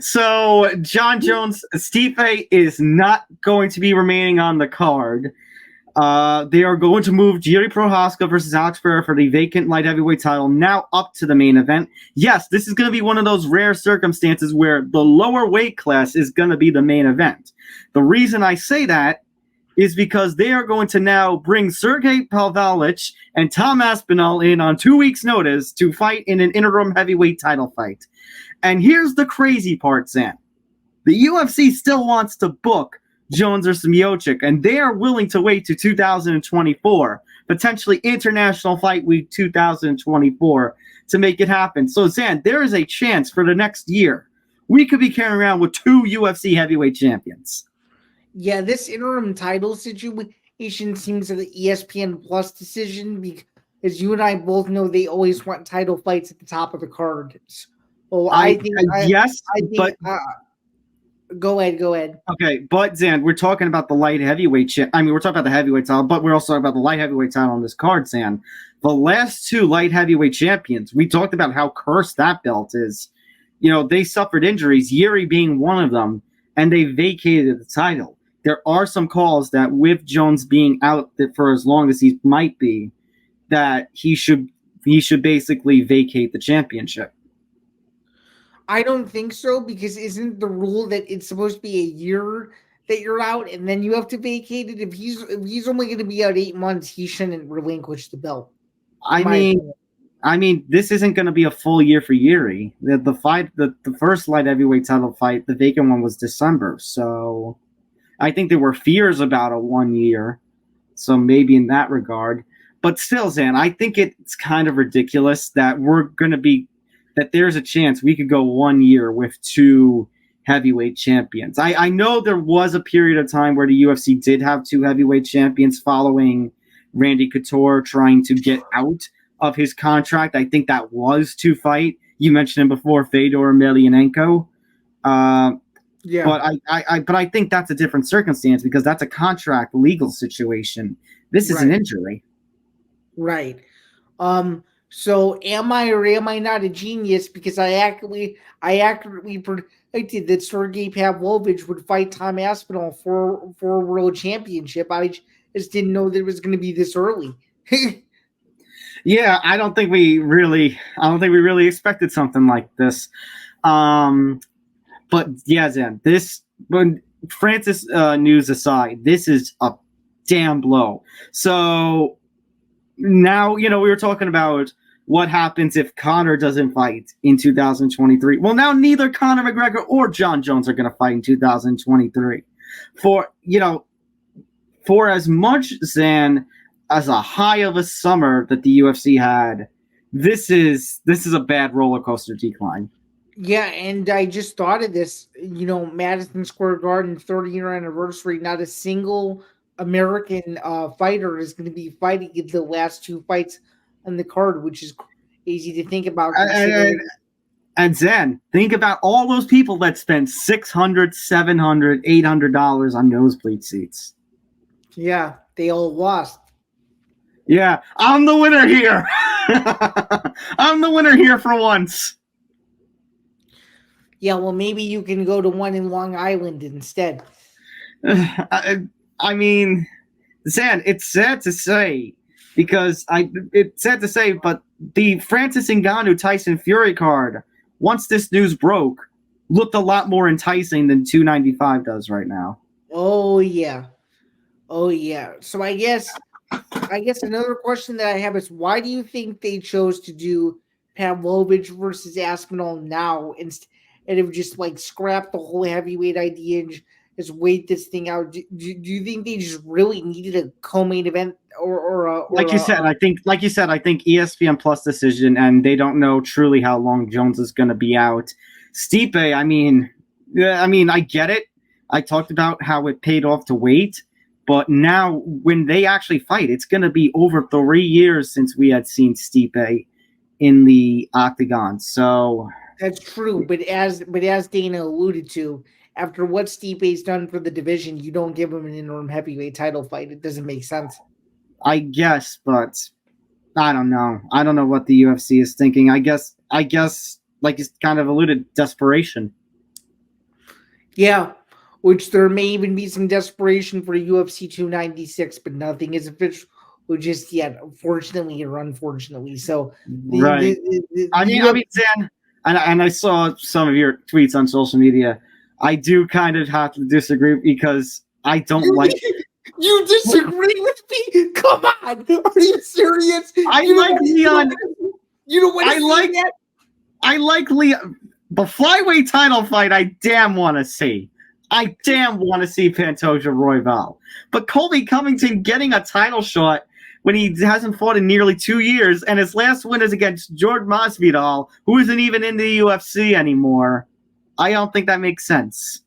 So Jon Jones, Stipe is not going to be remaining on the card. They are going to move Jiri Prochazka versus Alex Pereira for the vacant light heavyweight title now up to the main event. Yes, this is going to be one of those rare circumstances where the lower weight class is going to be the main event. The reason I say that is because they are going to now bring Sergey Pavlovich and Tom Aspinall in on 2 weeks' notice to fight in an interim heavyweight title fight. And here's the crazy part, Sam. The UFC still wants to book Jones or Miocic, and they are willing to wait to 2024, potentially International Fight Week 2024, to make it happen. So, Zan, there is a chance for the next year we could be carrying around with 2 UFC heavyweight champions. Yeah, this interim title situation seems like the ESPN Plus decision because you and I both know they always want title fights at the top of the card. So I think Go ahead. Okay, but Zan, we're talking about the light heavyweight we're talking about the heavyweight title, but we're also talking about the light heavyweight title on this card, Zan. The last 2 light heavyweight champions, we talked about how cursed that belt is. They suffered injuries, Yuri being one of them, and they vacated the title. There are some calls that with Jones being out for as long as he might be, that he should basically vacate the championship. I don't think so, because isn't the rule that it's supposed to be a year that you're out and then you have to vacate it? If he's only going to be out 8 months, he shouldn't relinquish the belt. I mean, this isn't going to be a full year for Yuri. The first light heavyweight title fight, the vacant one, was December. So I think there were fears about a 1 year. So maybe in that regard. But still, Zan, I think it's kind of ridiculous that that there's a chance we could go 1 year with 2 heavyweight champions. I know there was a period of time where the UFC did have 2 heavyweight champions following Randy Couture trying to get out of his contract. I think that was to fight. You mentioned him before, Fedor Emelianenko. Yeah. But I think that's a different circumstance because that's a contract legal situation. This is an injury. Right. So am I or am I not a genius? Because I accurately predicted that Sergey Pavlovich would fight Tom Aspinall for a world championship. I just didn't know that it was going to be this early. Yeah, I don't think we really expected something like this. But yeah, Zan, when Francis news aside, this is a damn blow. So now, we were talking about what happens if Conor doesn't fight in 2023. Well, now neither Conor McGregor or Jon Jones are going to fight in 2023. For as much, Zan, as a high of a summer that the UFC had, this is a bad roller coaster decline. Yeah, and I just thought of this, Madison Square Garden 30-year anniversary, not a single American fighter is going to be fighting in the last 2 fights on the card, which is easy to think about. And Zen, think about all those people that spent $600, $700, $800 on nosebleed seats. Yeah, they all lost. Yeah, I'm the winner here. I'm the winner here for once. Yeah, well, maybe you can go to one in Long Island instead. I mean, Zan, it's sad to say, but the Francis Ngannou Tyson Fury card, once this news broke, looked a lot more enticing than 295 does right now. Oh yeah. So I guess another question that I have is, why do you think they chose to do Pavlovich versus Aspinall now instead of just scrap the whole heavyweight idea and just wait this thing out? Do you think they just really needed a co-main event or like you said, I think ESPN Plus decision, and they don't know truly how long Jones is going to be out. Stipe, I mean, I get it. I talked about how it paid off to wait, but now when they actually fight, it's going to be over 3 years since we had seen Stipe in the octagon. So that's true, but as Dana alluded to, after what Stipe's done for the division, you don't give him an interim heavyweight title fight. It doesn't make sense. I guess, but I don't know. I don't know what the UFC is thinking. I guess, like you kind of alluded, desperation. Yeah, which there may even be some desperation for UFC 296, but nothing is official just yet, unfortunately or unfortunately. So, Right. I mean, Dan, and I saw some of your tweets on social media. I do kind of have to disagree because I don't like. You disagree with me? Come on, are you serious? I like Leon. You know what? I like Leon. The flyweight title fight, I damn want to see. I damn want to see Pantoja Royval. But Colby Covington getting a title shot when he hasn't fought in nearly 2 years, and his last win is against Jorge Masvidal, who isn't even in the UFC anymore. I don't think that makes sense.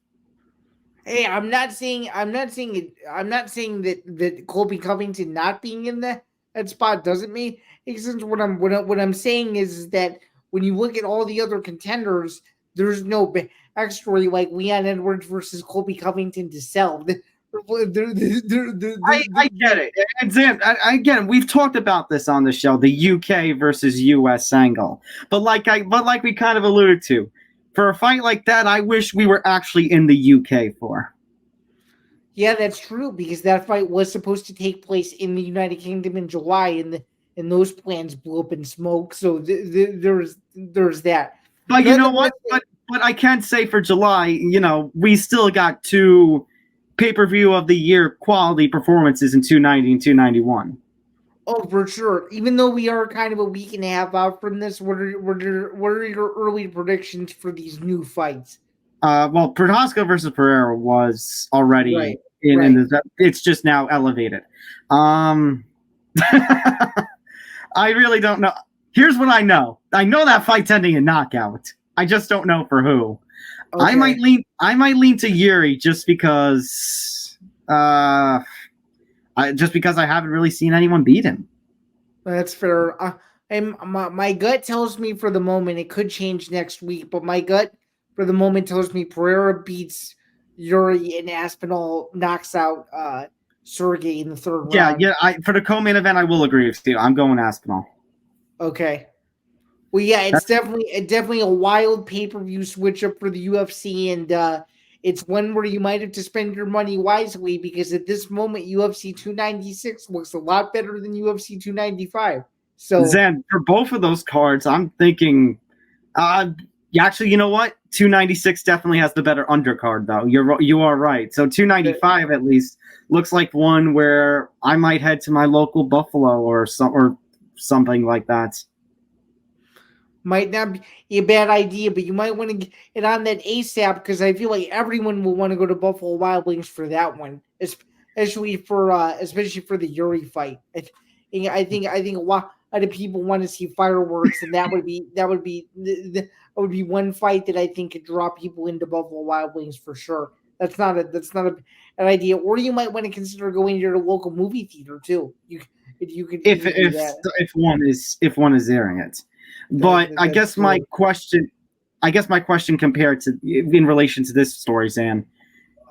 Hey, I'm not saying that Colby Covington not being in that spot doesn't make sense. What I'm saying is that when you look at all the other contenders, there's no backstory like Leon Edwards versus Colby Covington to sell. I get it. And Zan, again, we've talked about this on the show, the UK versus US angle. But like we kind of alluded to, for a fight like that, I wish we were actually in the UK for. Yeah, that's true, because that fight was supposed to take place in the United Kingdom in July, and those plans blew up in smoke. So there's that. But you know what? But I can't say for July, we still got 2 pay-per-view of the year quality performances in 290 and 291. Oh, for sure. Even though we are kind of a week and a half out from this, what are your early predictions for these new fights? Well, Prohaska versus Pereira was already in it's just now elevated. I really don't know. Here's what I know. I know that fight's ending in knockout. I just don't know for who. Okay. I might lean to Yuri just because I haven't really seen anyone beat him. That's fair. My gut tells me for the moment, it could change next week, but my gut for the moment tells me Pereira beats Yuri and Aspinall knocks out Sergey in the 3rd round. Yeah. For the co-main event, I will agree with you. I'm going Aspinall. Okay. Well, yeah, it's definitely a wild pay-per-view switch up for the UFC, and it's one where you might have to spend your money wisely, because at this moment, UFC 296 looks a lot better than UFC 295. So, Zan, for both of those cards, I'm thinking, actually, you know what? 296 definitely has the better undercard, though. You are right. So 295 at least looks like one where I might head to my local Buffalo or something like that. Might not be a bad idea, but you might want to get on that ASAP, because I feel like everyone will want to go to Buffalo Wild Wings for that one, especially for the Yuri fight. I think a lot of people want to see fireworks, and that would be one fight that I think could draw people into Buffalo Wild Wings for sure. That's not an idea. Or you might want to consider going to your local movie theater too. You could if one is airing it. But I guess my question compared to in relation to this story, Zan,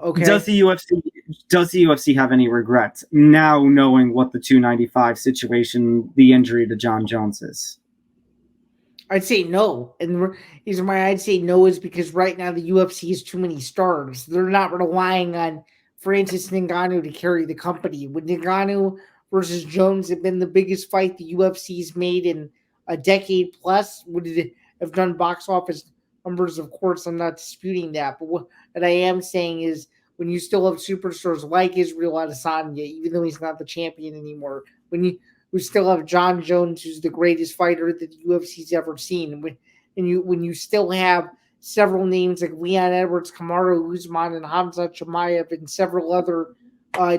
okay, does the UFC have any regrets now knowing what the 295 situation, the injury to Jon Jones is? I'd say no, and the reason why I'd say no is because right now the UFC has too many stars. They're not relying on Francis Ngannou to carry the company. Would Ngannou versus Jones have been the biggest fight the UFC's made in a decade plus? Would it have done box office numbers? Of course, I'm not disputing that. But what I am saying is, when you still have superstars like Israel Adesanya, even though he's not the champion anymore, we still have Jon Jones, who's the greatest fighter that the UFC's ever seen, when you still have several names like Leon Edwards, Kamaru Usman, and Hamza Chimaev, and several other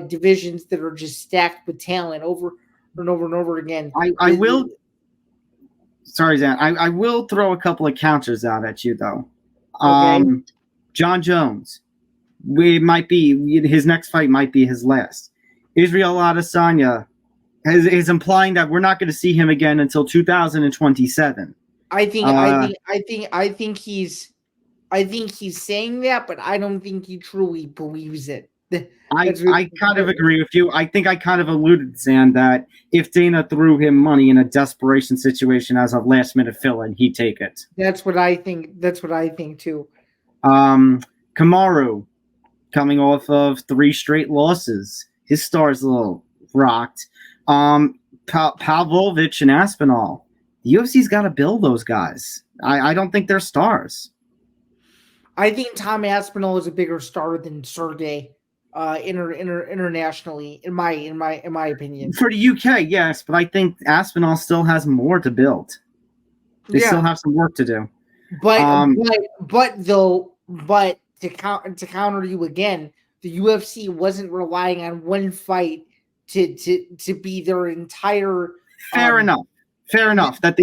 divisions that are just stacked with talent over and over and over again. Sorry, Zan. I will throw a couple of counters out at you, though. Okay. Jon Jones, his next fight might be his last. Israel Adesanya is implying that we're not going to see him again until 2027. I think he's I think he's saying that, but I don't think he truly believes it. I kind of agree with you. I think I kind of alluded, Zan, that if Dana threw him money in a desperation situation as a last minute fill-in, he'd take it. That's what I think. That's what I think too. Kamaru, coming off of 3 straight losses, his star's a little rocked. Pavlovich and Aspinall, the UFC's got to build those guys. I don't think they're stars. I think Tom Aspinall is a bigger star than Sergey. Internationally, in my opinion. For the UK, yes, but I think Aspinall still has more to build. They still have some work to do. But to counter you again, the UFC wasn't relying on one fight to be their entire. Fair enough. That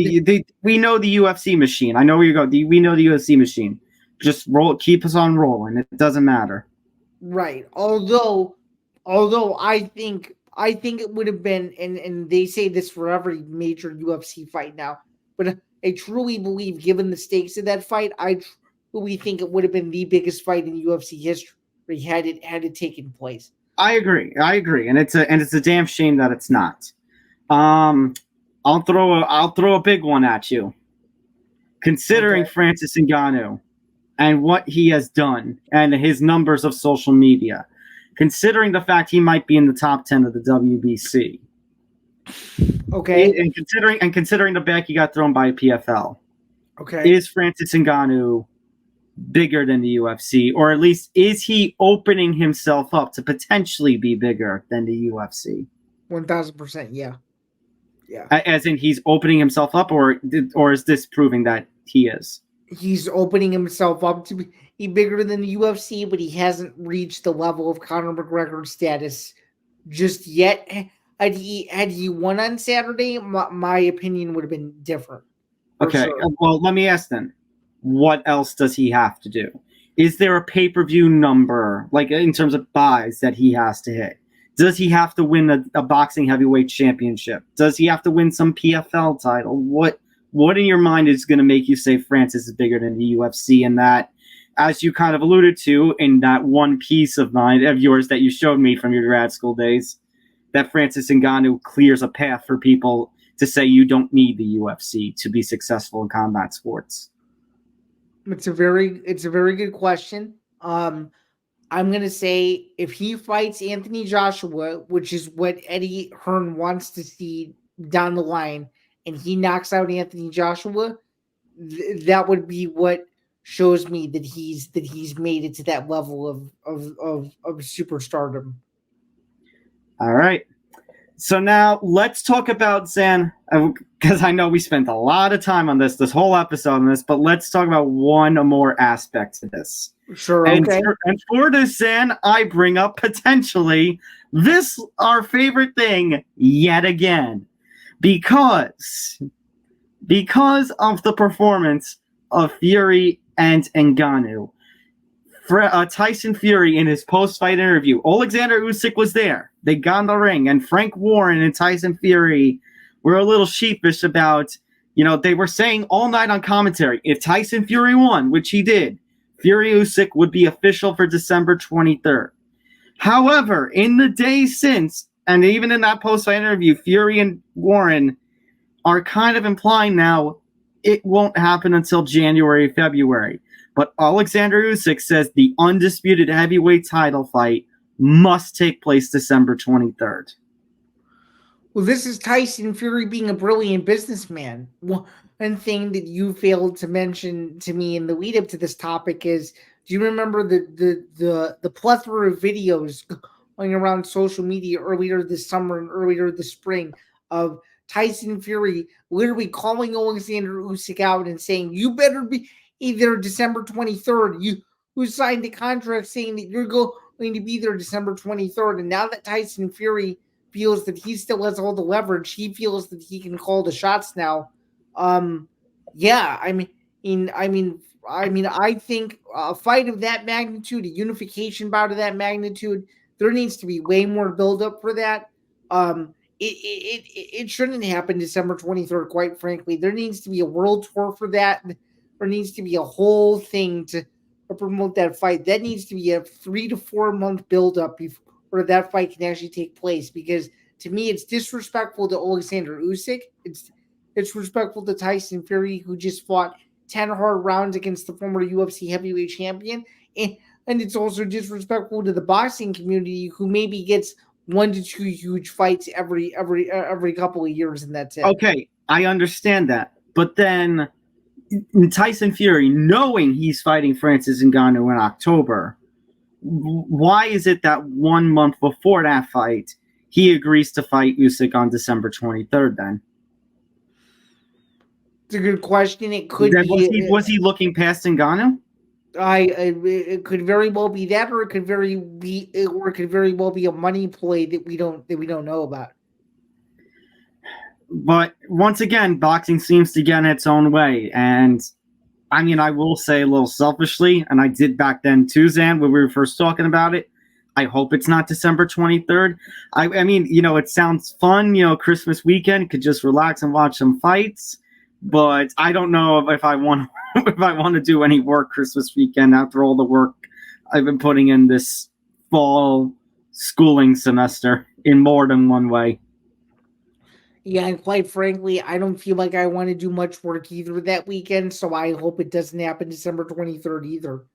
we know the UFC machine. I know where you go. We know the UFC machine. Just keep us on rolling. It doesn't matter. Right. Although I think it would have been, and they say this for every major UFC fight now, but I truly believe, given the stakes of that fight, I truly think it would have been the biggest fight in UFC history had it taken place. I agree, and it's a damn shame that it's not. I'll throw a big one at you. Considering Francis Ngannou and what he has done and his numbers of social media, considering the fact he might be in the top 10 of the WBC. Okay. And considering the back he got thrown by PFL. Okay. Is Francis Ngannou bigger than the UFC? Or at least is he opening himself up to potentially be bigger than the UFC? 1,000%, yeah. Yeah. As in he's opening himself up, or is this proving that he is? He's opening himself up to be bigger than the UFC, but he hasn't reached the level of Conor McGregor status just yet. Had he won on Saturday, my opinion would have been different. Okay, sure. Well, let me ask then, what else does he have to do? Is there a pay-per-view number, like in terms of buys, that he has to hit? Does he have to win a boxing heavyweight championship? Does he have to win some PFL title? What in your mind is going to make you say Francis is bigger than the UFC? And that, as you kind of alluded to in that one piece of yours that you showed me from your grad school days, that Francis Ngannou clears a path for people to say you don't need the UFC to be successful in combat sports. It's a very good question. I'm going to say if he fights Anthony Joshua, which is what Eddie Hearn wants to see down the line, and he knocks out Anthony Joshua, that would be what shows me that he's made it to that level of superstardom. All right. So now let's talk about Zain, because I know we spent a lot of time on this whole episode on this, but let's talk about one more aspect to this. Sure, okay. And for this, Zain, I bring up potentially this, our favorite thing, yet again. Because of the performance of Fury and Ngannou. Tyson Fury, in his post-fight interview, Oleksandr Usyk was there. They got in the ring, and Frank Warren and Tyson Fury were a little sheepish about, they were saying all night on commentary, if Tyson Fury won, which he did, Fury Usyk would be official for December 23rd. However, in the days since, and even in that post-fight interview, Fury and Warren are kind of implying now it won't happen until January, February. But Oleksandr Usyk says the undisputed heavyweight title fight must take place December 23rd. Well, this is Tyson Fury being a brilliant businessman. One thing that you failed to mention to me in the lead up to this topic is, do you remember the plethora of videos going around social media earlier this summer and earlier this spring of Tyson Fury literally calling Oleksandr Usyk out and saying, you better be either December 23rd. You signed a contract saying that you're going to be there December 23rd. And now that Tyson Fury feels that he still has all the leverage, he feels that he can call the shots now. I think a fight of that magnitude, a unification bout of that magnitude, there needs to be way more buildup for that. It shouldn't happen December 23rd, quite frankly. There needs to be a world tour for that. There needs to be a whole thing promote that fight. That needs to be a 3 to 4 month buildup before that fight can actually take place. Because to me, it's disrespectful to Oleksandr Usyk. It's disrespectful to Tyson Fury, who just fought 10 hard rounds against the former UFC heavyweight champion, and it's also disrespectful to the boxing community, who maybe gets 1 to 2 huge fights every couple of years, and that's it. Okay, I understand that, but then Tyson Fury, knowing he's fighting Francis Ngannou in October, why is it that 1 month before that fight he agrees to fight Usyk on December 23rd? Then it's a good question. It could be. Was he looking past Ngannou? It could very well be that, or it could very well be a money play that we don't know about. But once again, boxing seems to get in its own way, and I mean, I will say a little selfishly, and I did back then too, Zan, when we were first talking about it. I hope it's not December 23rd. I mean, it sounds fun. Christmas weekend, could just relax and watch some fights. But I don't know if I want to do any work Christmas weekend after all the work I've been putting in this fall schooling semester in more than one way. Yeah, and quite frankly, I don't feel like I want to do much work either that weekend, so I hope it doesn't happen December 23rd either.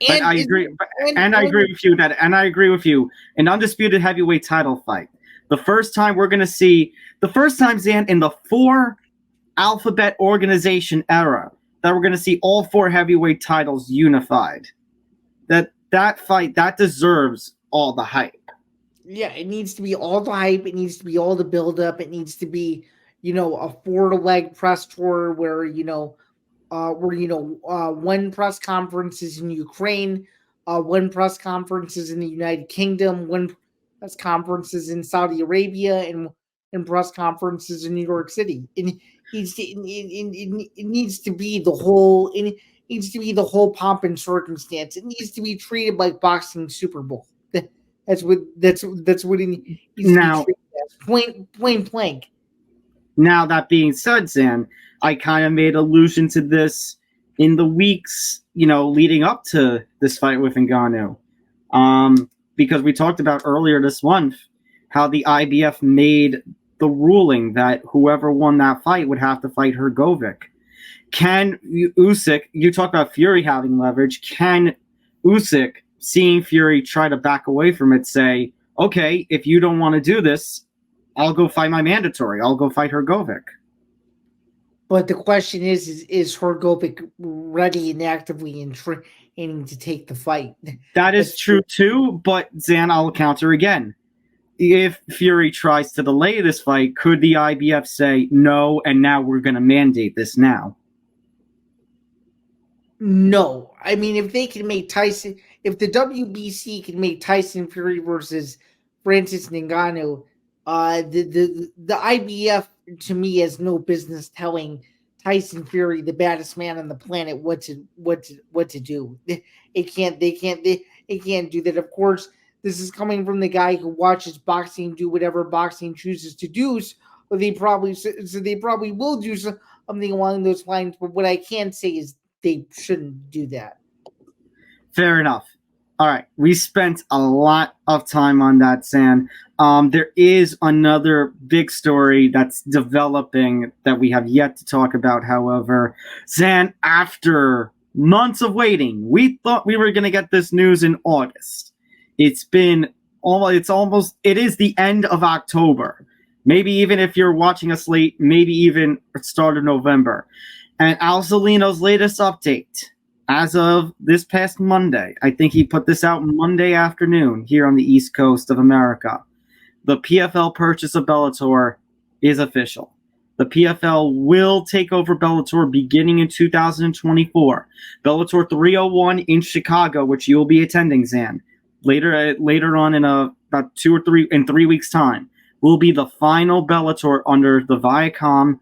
But I agree, and I agree with you and I agree with you. An undisputed heavyweight title fight. The first time, Zan, in the 4 alphabet organization era, that we're going to see all 4 heavyweight titles unified. That fight, that deserves all the hype. Yeah, it needs to be all the hype. It needs to be all the buildup. It needs to be, a 4-leg press tour where, one press conference is in Ukraine, one press conference is in the United Kingdom, one press conference is in Saudi Arabia, and press conferences in New York City. It needs to be the whole. It needs to be the whole pomp and circumstance. It needs to be treated like boxing Super Bowl. That's what it needs to be treated as. Point blank. Now, that being said, Zan, I kind of made allusion to this in the weeks, leading up to this fight with Ngannou. Because we talked about earlier this month how the IBF made the ruling that whoever won that fight would have to fight Hrgovic. Can Usyk, you talk about Fury having leverage, can Usyk, seeing Fury try to back away from it, say, okay, if you don't want to do this, I'll go fight my mandatory. I'll go fight Hrgovic. But the question is Hrgovic ready and actively in training to take the fight? That is true too, but Zan, I'll counter again. If Fury tries to delay this fight, could the IBF say, no, and now we're going to mandate this now? No. I mean, if they can make Tyson, if the WBC can make Tyson Fury versus Francis Ngannou, the IBF to me has no business telling Tyson Fury, the baddest man on the planet, what to do. They can't do that. Of course, this is coming from the guy who watches boxing do whatever boxing chooses to do. So they probably will do something along those lines. But what I can say is they shouldn't do that. Fair enough. All right, we spent a lot of time on that, Zan. There is another big story that's developing that we have yet to talk about, however. Zan, after months of waiting, we thought we were going to get this news in August. It is the end of October. Maybe even if you're watching us late, maybe even start of November. And Al Zolino's latest update, as of this past Monday, I think he put this out Monday afternoon here on the East Coast of America. The PFL purchase of Bellator is official. The PFL will take over Bellator beginning in 2024. Bellator 301 in Chicago, which you will be attending, Zan, later on in about 3 weeks' time, will be the final Bellator under the Viacom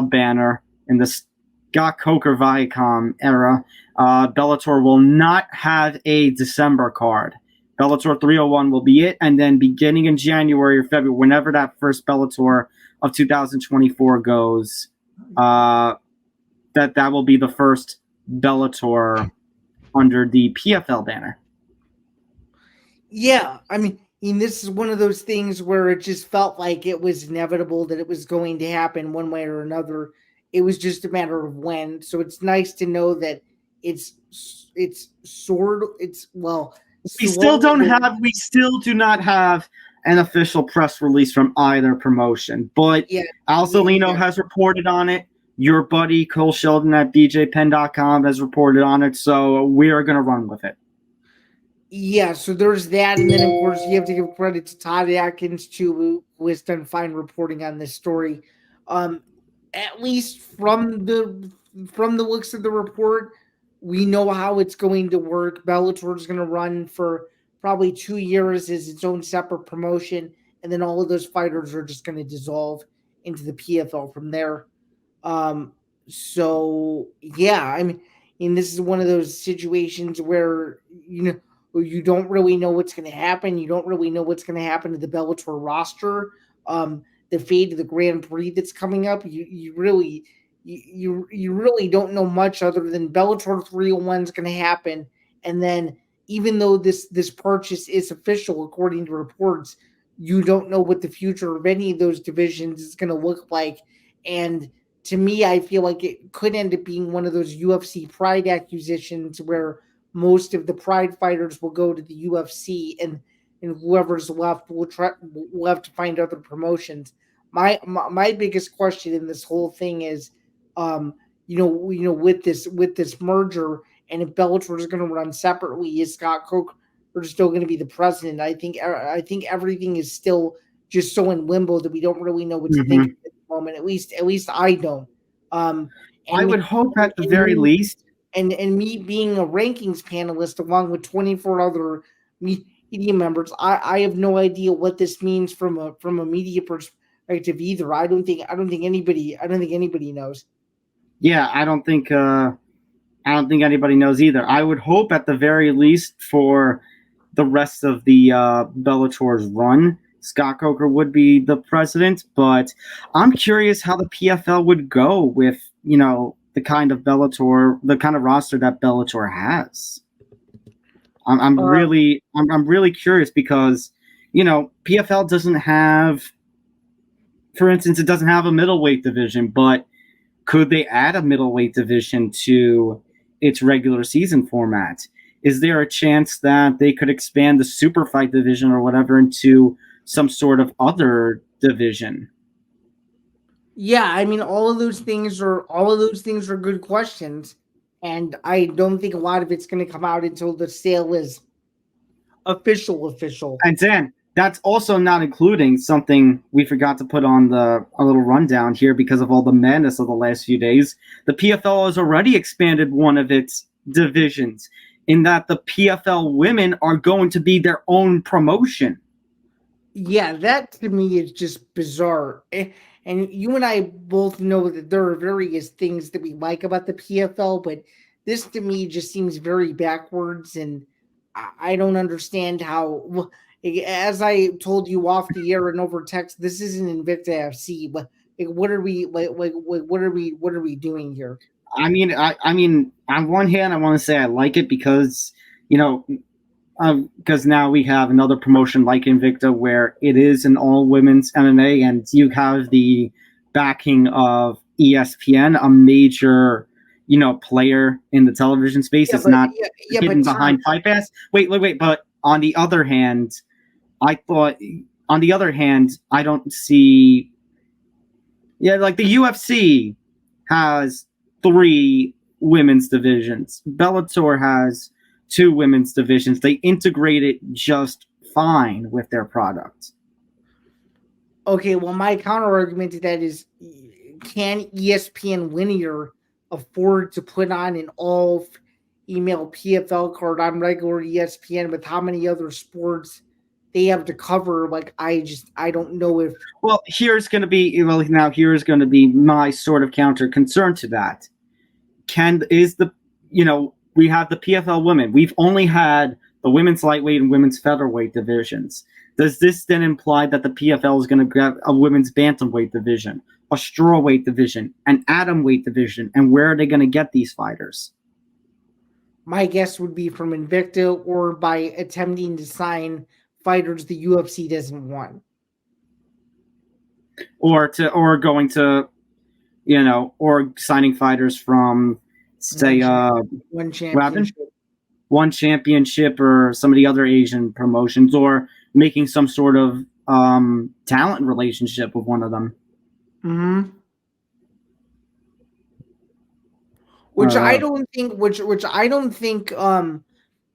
banner in the Scott Coker Viacom era. Bellator will not have a December card. Bellator 301 will be it, and then beginning in January or February, whenever that first Bellator of 2024 goes, that will be the first Bellator under the PFL banner. Yeah, I mean, this is one of those things where it just felt like it was inevitable that it was going to happen one way or another. It was just a matter of when. So it's nice to know that it's well. We still do not have an official press release from either promotion, but Al Salino has reported on it. Your buddy Cole Sheldon at bjpen.com has reported on it, so we are going to run with it. Yeah, so there's that, and then of course you have to give credit to Todd Atkins too, who has done fine reporting on this story. At least from the looks of the report, we know how it's going to work. Bellator is going to run for probably 2 years as its own separate promotion, and then all of those fighters are just going to dissolve into the PFL from there. So yeah, I mean, this is one of those situations where you don't really know what's going to happen. You don't really know what's going to happen to the Bellator roster. The fate of the Grand Prix that's coming up, you really don't know much other than Bellator 301 is going to happen, and then even though this purchase is official according to reports, you don't know what the future of any of those divisions is going to look like. And to me, I feel like it could end up being one of those UFC Pride acquisitions where most of the Pride fighters will go to the UFC, and whoever's left will have to find other promotions. My biggest question in this whole thing is, with this merger, and if Bellator is going to run separately, is Scott Coker still going to be the president? I think everything is still just so in limbo that we don't really know what to think at the moment. At least I don't. I would hope at the very least. And me being a rankings panelist along with 24 other media members, I have no idea what this means from a media perspective either. I don't think anybody knows. Yeah, I don't think anybody knows either. I would hope at the very least for the rest of the Bellator's run, Scott Coker would be the president, but I'm curious how the PFL would go with, the kind of roster that Bellator has. I'm really curious because, PFL doesn't have, for instance, it doesn't have a middleweight division, but could they add a middleweight division to its regular season format? Is there a chance that they could expand the super fight division or whatever into some sort of other division? Yeah, I mean, all of those things are good questions, and I don't think a lot of it's going to come out until the sale is official. And then that's also not including something we forgot to put on a little rundown here because of all the madness of the last few days. The PFL has already expanded one of its divisions in that the PFL women are going to be their own promotion. Yeah, that to me is just bizarre. And you and I both know that there are various things that we like about the PFL, but this to me just seems very backwards, and I don't understand how. As I told you off the air and over text, this isn't Invicta FC. But what are we what are we doing here? I mean, on one hand, I want to say I like it because because now we have another promotion like Invicta where it is an all-women's MMA, and you have the backing of ESPN, a major, player in the television space. It's not hidden behind Fight Pass. Wait. But on the other hand, I don't see. Yeah, like the UFC has 3 women's divisions. Bellator has 2 women's divisions. They integrate it just fine with their product. Okay, well, my counter argument to that is, can ESPN Linear afford to put on an all-female PFL card on regular ESPN with how many other sports they have to cover? Like, I don't know if. Well, here's going to be my sort of counter concern to that. We have the PFL women. We've only had the women's lightweight and women's featherweight divisions. Does this then imply that the PFL is going to grab a women's bantamweight division, a strawweight division, an atomweight division? And where are they going to get these fighters? My guess would be from Invicta or by attempting to sign fighters the UFC doesn't want. Or going to, or signing fighters from, say, one what happened? championship. One championship or some of the other Asian promotions, or making some sort of talent relationship with one of them. Mm-hmm. Which I don't think.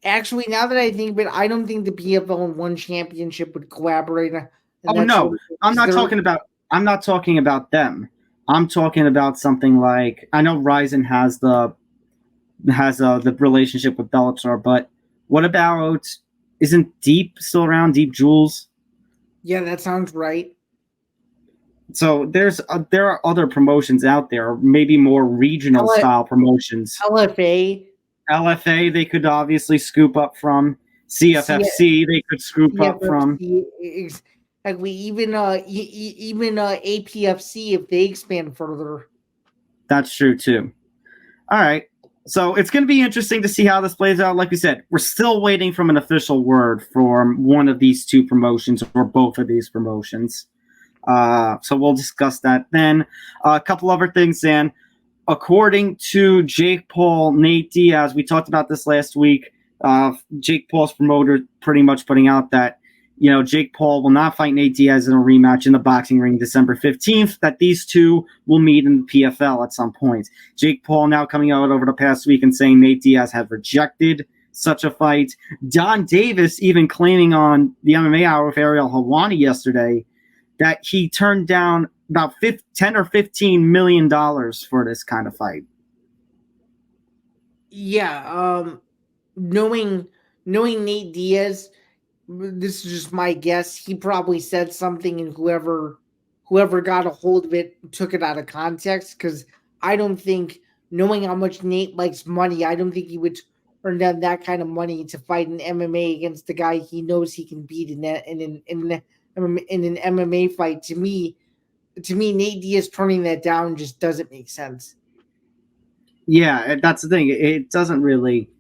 Actually, now that I think of it, I don't think the PFL and one championship would collaborate. Oh no, I'm not talking about them. I'm talking about something like, I know Ryzen has the relationship with Bellator, but what about, isn't Deep still around? Deep Jules? Yeah, that sounds right. So there are other promotions out there, maybe more regional style promotions. LFA they could obviously scoop up from. CFFC they could scoop up from. Exactly. Even APFC if they expand further. That's true too. All right. So it's going to be interesting to see how this plays out. Like we said, we're still waiting from an official word for one of these two promotions or both of these promotions. So we'll discuss that then. A couple other things, Dan. According to Jake Paul, Nate Diaz, we talked about this last week. Jake Paul's promoter pretty much putting out that, Jake Paul will not fight Nate Diaz in a rematch in the boxing ring December 15th, that these two will meet in the PFL at some point. Jake Paul now coming out over the past week and saying Nate Diaz had rejected such a fight. Don Davis even claiming on the MMA Hour with Ariel Helwani yesterday that he turned down about $10 or $15 million for this kind of fight. Yeah, knowing Nate Diaz, this is just my guess. He probably said something, and whoever got a hold of it took it out of context. Because I don't think, knowing how much Nate likes money, I don't think he would turn down that kind of money to fight in MMA against the guy he knows he can beat in an MMA fight. To me, Nate Diaz turning that down just doesn't make sense. Yeah, that's the thing. It doesn't really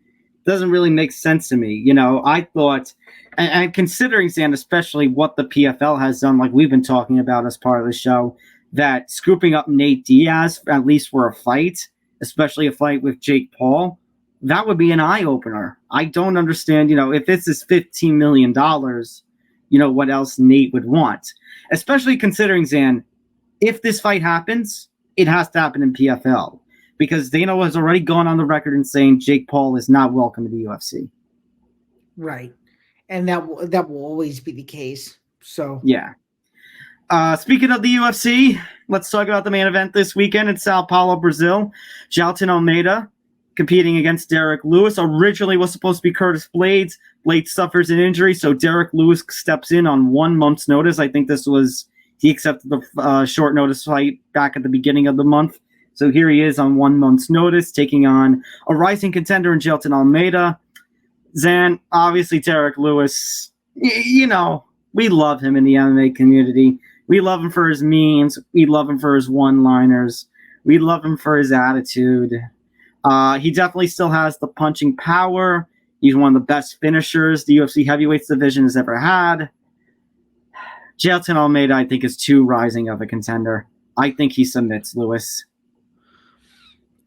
make sense to me. I thought, and considering, Zain, especially what the PFL has done, like we've been talking about as part of the show, that scooping up Nate Diaz, at least for a fight, especially a fight with Jake Paul, that would be an eye-opener. I don't understand, if this is $15 million, what else Nate would want. Especially considering, Zain, if this fight happens, it has to happen in PFL. Because Dana has already gone on the record and saying Jake Paul is not welcome to the UFC. Right. And that will always be the case. So yeah. Speaking of the UFC, let's talk about the main event this weekend in Sao Paulo, Brazil. Jailton Almeida competing against Derrick Lewis. Originally was supposed to be Curtis Blades. Blades suffers an injury, so Derrick Lewis steps in on 1 month's notice. I think he accepted the short notice fight back at the beginning of the month. So here he is on 1 month's notice, taking on a rising contender in Jailton Almeida. Zain, obviously Derrick Lewis, we love him in the MMA community. We love him for his memes. We love him for his one-liners. We love him for his attitude. He definitely still has the punching power. He's one of the best finishers the UFC heavyweights division has ever had. Jailton Almeida, I think, is too rising of a contender. I think he submits Lewis.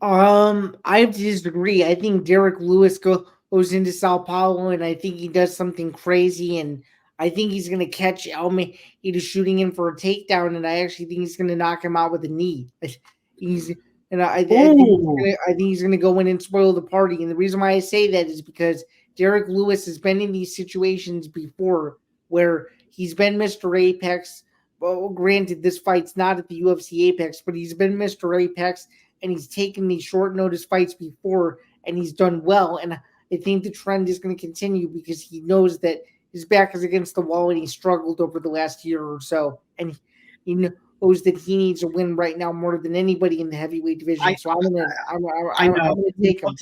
I have to disagree. I think Derrick Lewis goes into Sao Paulo, and I think he does something crazy, and I think he's going to catch Almeida shooting in for a takedown, and I actually think he's going to knock him out with a knee. I think he's going to go in and spoil the party. And the reason why I say that is because Derrick Lewis has been in these situations before where he's been Mr. Apex. Well, granted, this fight's not at the UFC Apex, but he's been Mr. Apex, and he's taken these short notice fights before, and he's done well. And I think the trend is going to continue because he knows that his back is against the wall, and he struggled over the last year or so. And he knows that he needs a win right now more than anybody in the heavyweight division. I'm going to take him.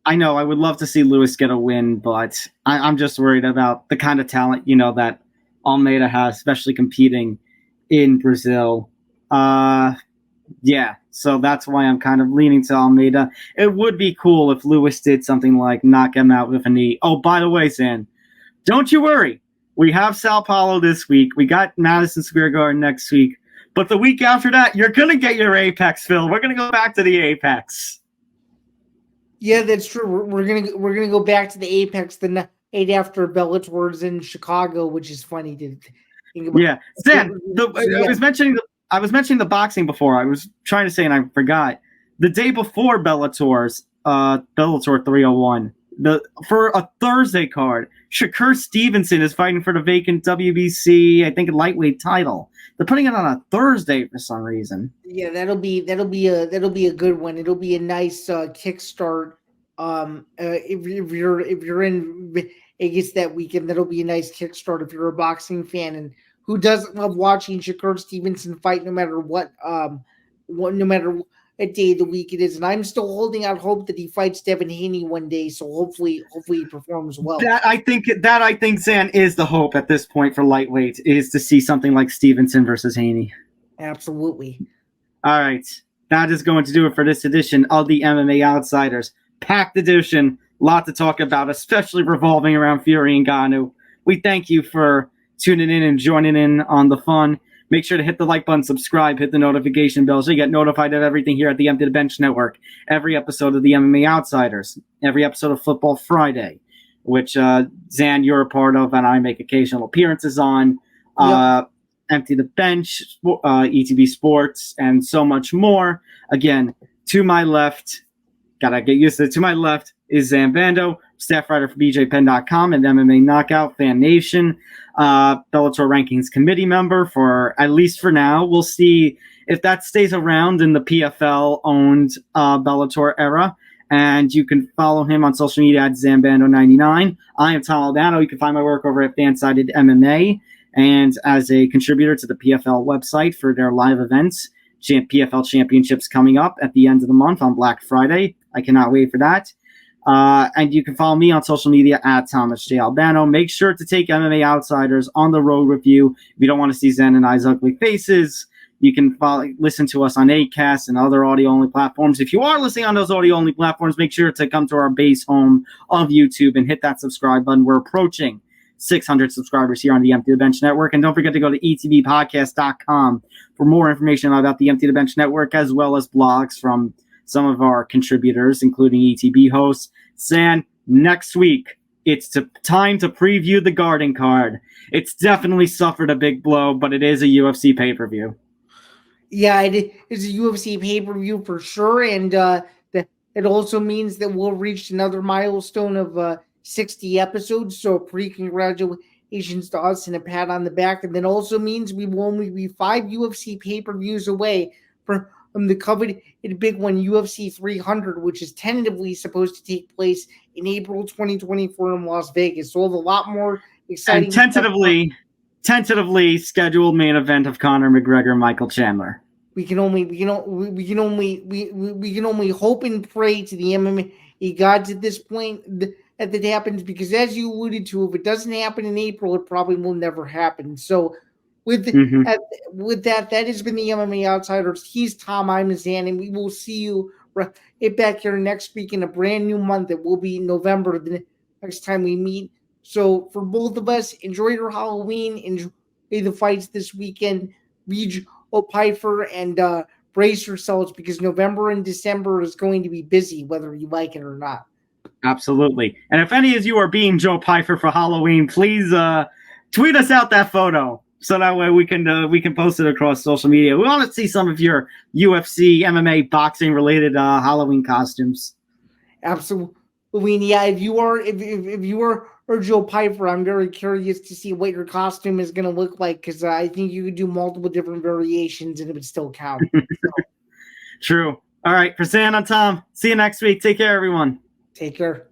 I know. I would love to see Lewis get a win, but I'm just worried about the kind of talent, that Almeida has, especially competing in Brazil. Yeah, so that's why I'm kind of leaning to Almeida. It would be cool if Lewis did something like knock him out with a knee. Oh, by the way, Zan, don't you worry. We have Sao Paulo this week. We got Madison Square Garden next week. But the week after that, you're going to get your Apex, Phil. We're going to go back to the Apex. Yeah, that's true. We're gonna go back to the Apex the night after Bellator's in Chicago, which is funny to think about. Yeah, Zan, I was mentioning the boxing before. I was trying to say, and I forgot. The day before Bellator's Bellator 301, for a Thursday card, Shakur Stevenson is fighting for the vacant WBC, I think, lightweight title. They're putting it on a Thursday for some reason. Yeah, that'll be a good one. It'll be a nice kickstart. If you're in Vegas that weekend, that'll be a nice kickstart if you're a boxing fan. And who doesn't love watching Shakur Stevenson fight, no matter what day of the week it is? And I'm still holding out hope that he fights Devin Haney one day. So hopefully he performs well. That I think, Zan, is the hope at this point for lightweight, is to see something like Stevenson versus Haney. Absolutely. All right, that is going to do it for this edition of the MMA Outsiders. Packed edition, lot to talk about, especially revolving around Fury and Ngannou. We thank you for tuning in and joining in on the fun. Make sure to hit the like button, subscribe, hit the notification bell so you get notified of everything here at the Empty the Bench Network. Every episode of the MMA Outsiders, every episode of Football Friday, which Zan, you're a part of, and I make occasional appearances on. Yep. Empty the Bench, ETB Sports, and so much more. Again, to my left, gotta get used to it. To my left is Zain Bando, staff writer for BJPenn.com and MMA Knockout Fan Nation, Bellator Rankings Committee member for, at least for now. We'll see if that stays around in the PFL-owned Bellator era. And you can follow him on social media at Zambando99. I am Tom Albano. You can find my work over at Fansided MMA and as a contributor to the PFL website for their live events. PFL Championships coming up at the end of the month on Black Friday. I cannot wait for that. And you can follow me on social media at Thomas J. Albano. Make sure to take MMA Outsiders on the road with you. If you don't want to see Zen and I's ugly faces, you can listen to us on Acast and other audio-only platforms. If you are listening on those audio-only platforms, make sure to come to our base home of YouTube and hit that subscribe button. We're approaching 600 subscribers here on the Empty the Bench Network. And don't forget to go to etbpodcast.com for more information about the Empty the Bench Network, as well as blogs from some of our contributors, including ETB hosts. San, next week, it's time to preview the Garden card. It's definitely suffered a big blow, but it is a UFC pay-per-view. Yeah, it is a UFC pay-per-view for sure. And it also means that we'll reach another milestone of 60 episodes, so pre-congratulations to us and a pat on the back. And that also means we will only be 5 UFC pay-per-views away from the coveted big one, UFC 300, which is tentatively supposed to take place in April 2024 in Las Vegas. So we'll have a lot more exciting and tentatively scheduled main event of Conor McGregor, Michael Chandler. We can only hope and pray to the MMA gods at this point that happens, because as you alluded to, if it doesn't happen in April, it probably will never happen. So with that has been the MMA Outsiders. He's Tom, I'm Zan, and we will see you right back here next week in a brand new month. It will be November the next time we meet. So for both of us, enjoy your Halloween, enjoy the fights this weekend, read Piper, and brace yourselves, because November and December is going to be busy, whether you like it or not. Absolutely. And if any of you are being Joe Piper for Halloween, please tweet us out that photo so that way we can post it across social media. We want to see some of your UFC, MMA, boxing related Halloween costumes. Absolutely. Yeah, if you are Joe Piper, I'm very curious to see what your costume is going to look like, because I think you could do multiple different variations and it would still count. So. True. All right. For Sam and Tom, see you next week. Take care, everyone. Take care.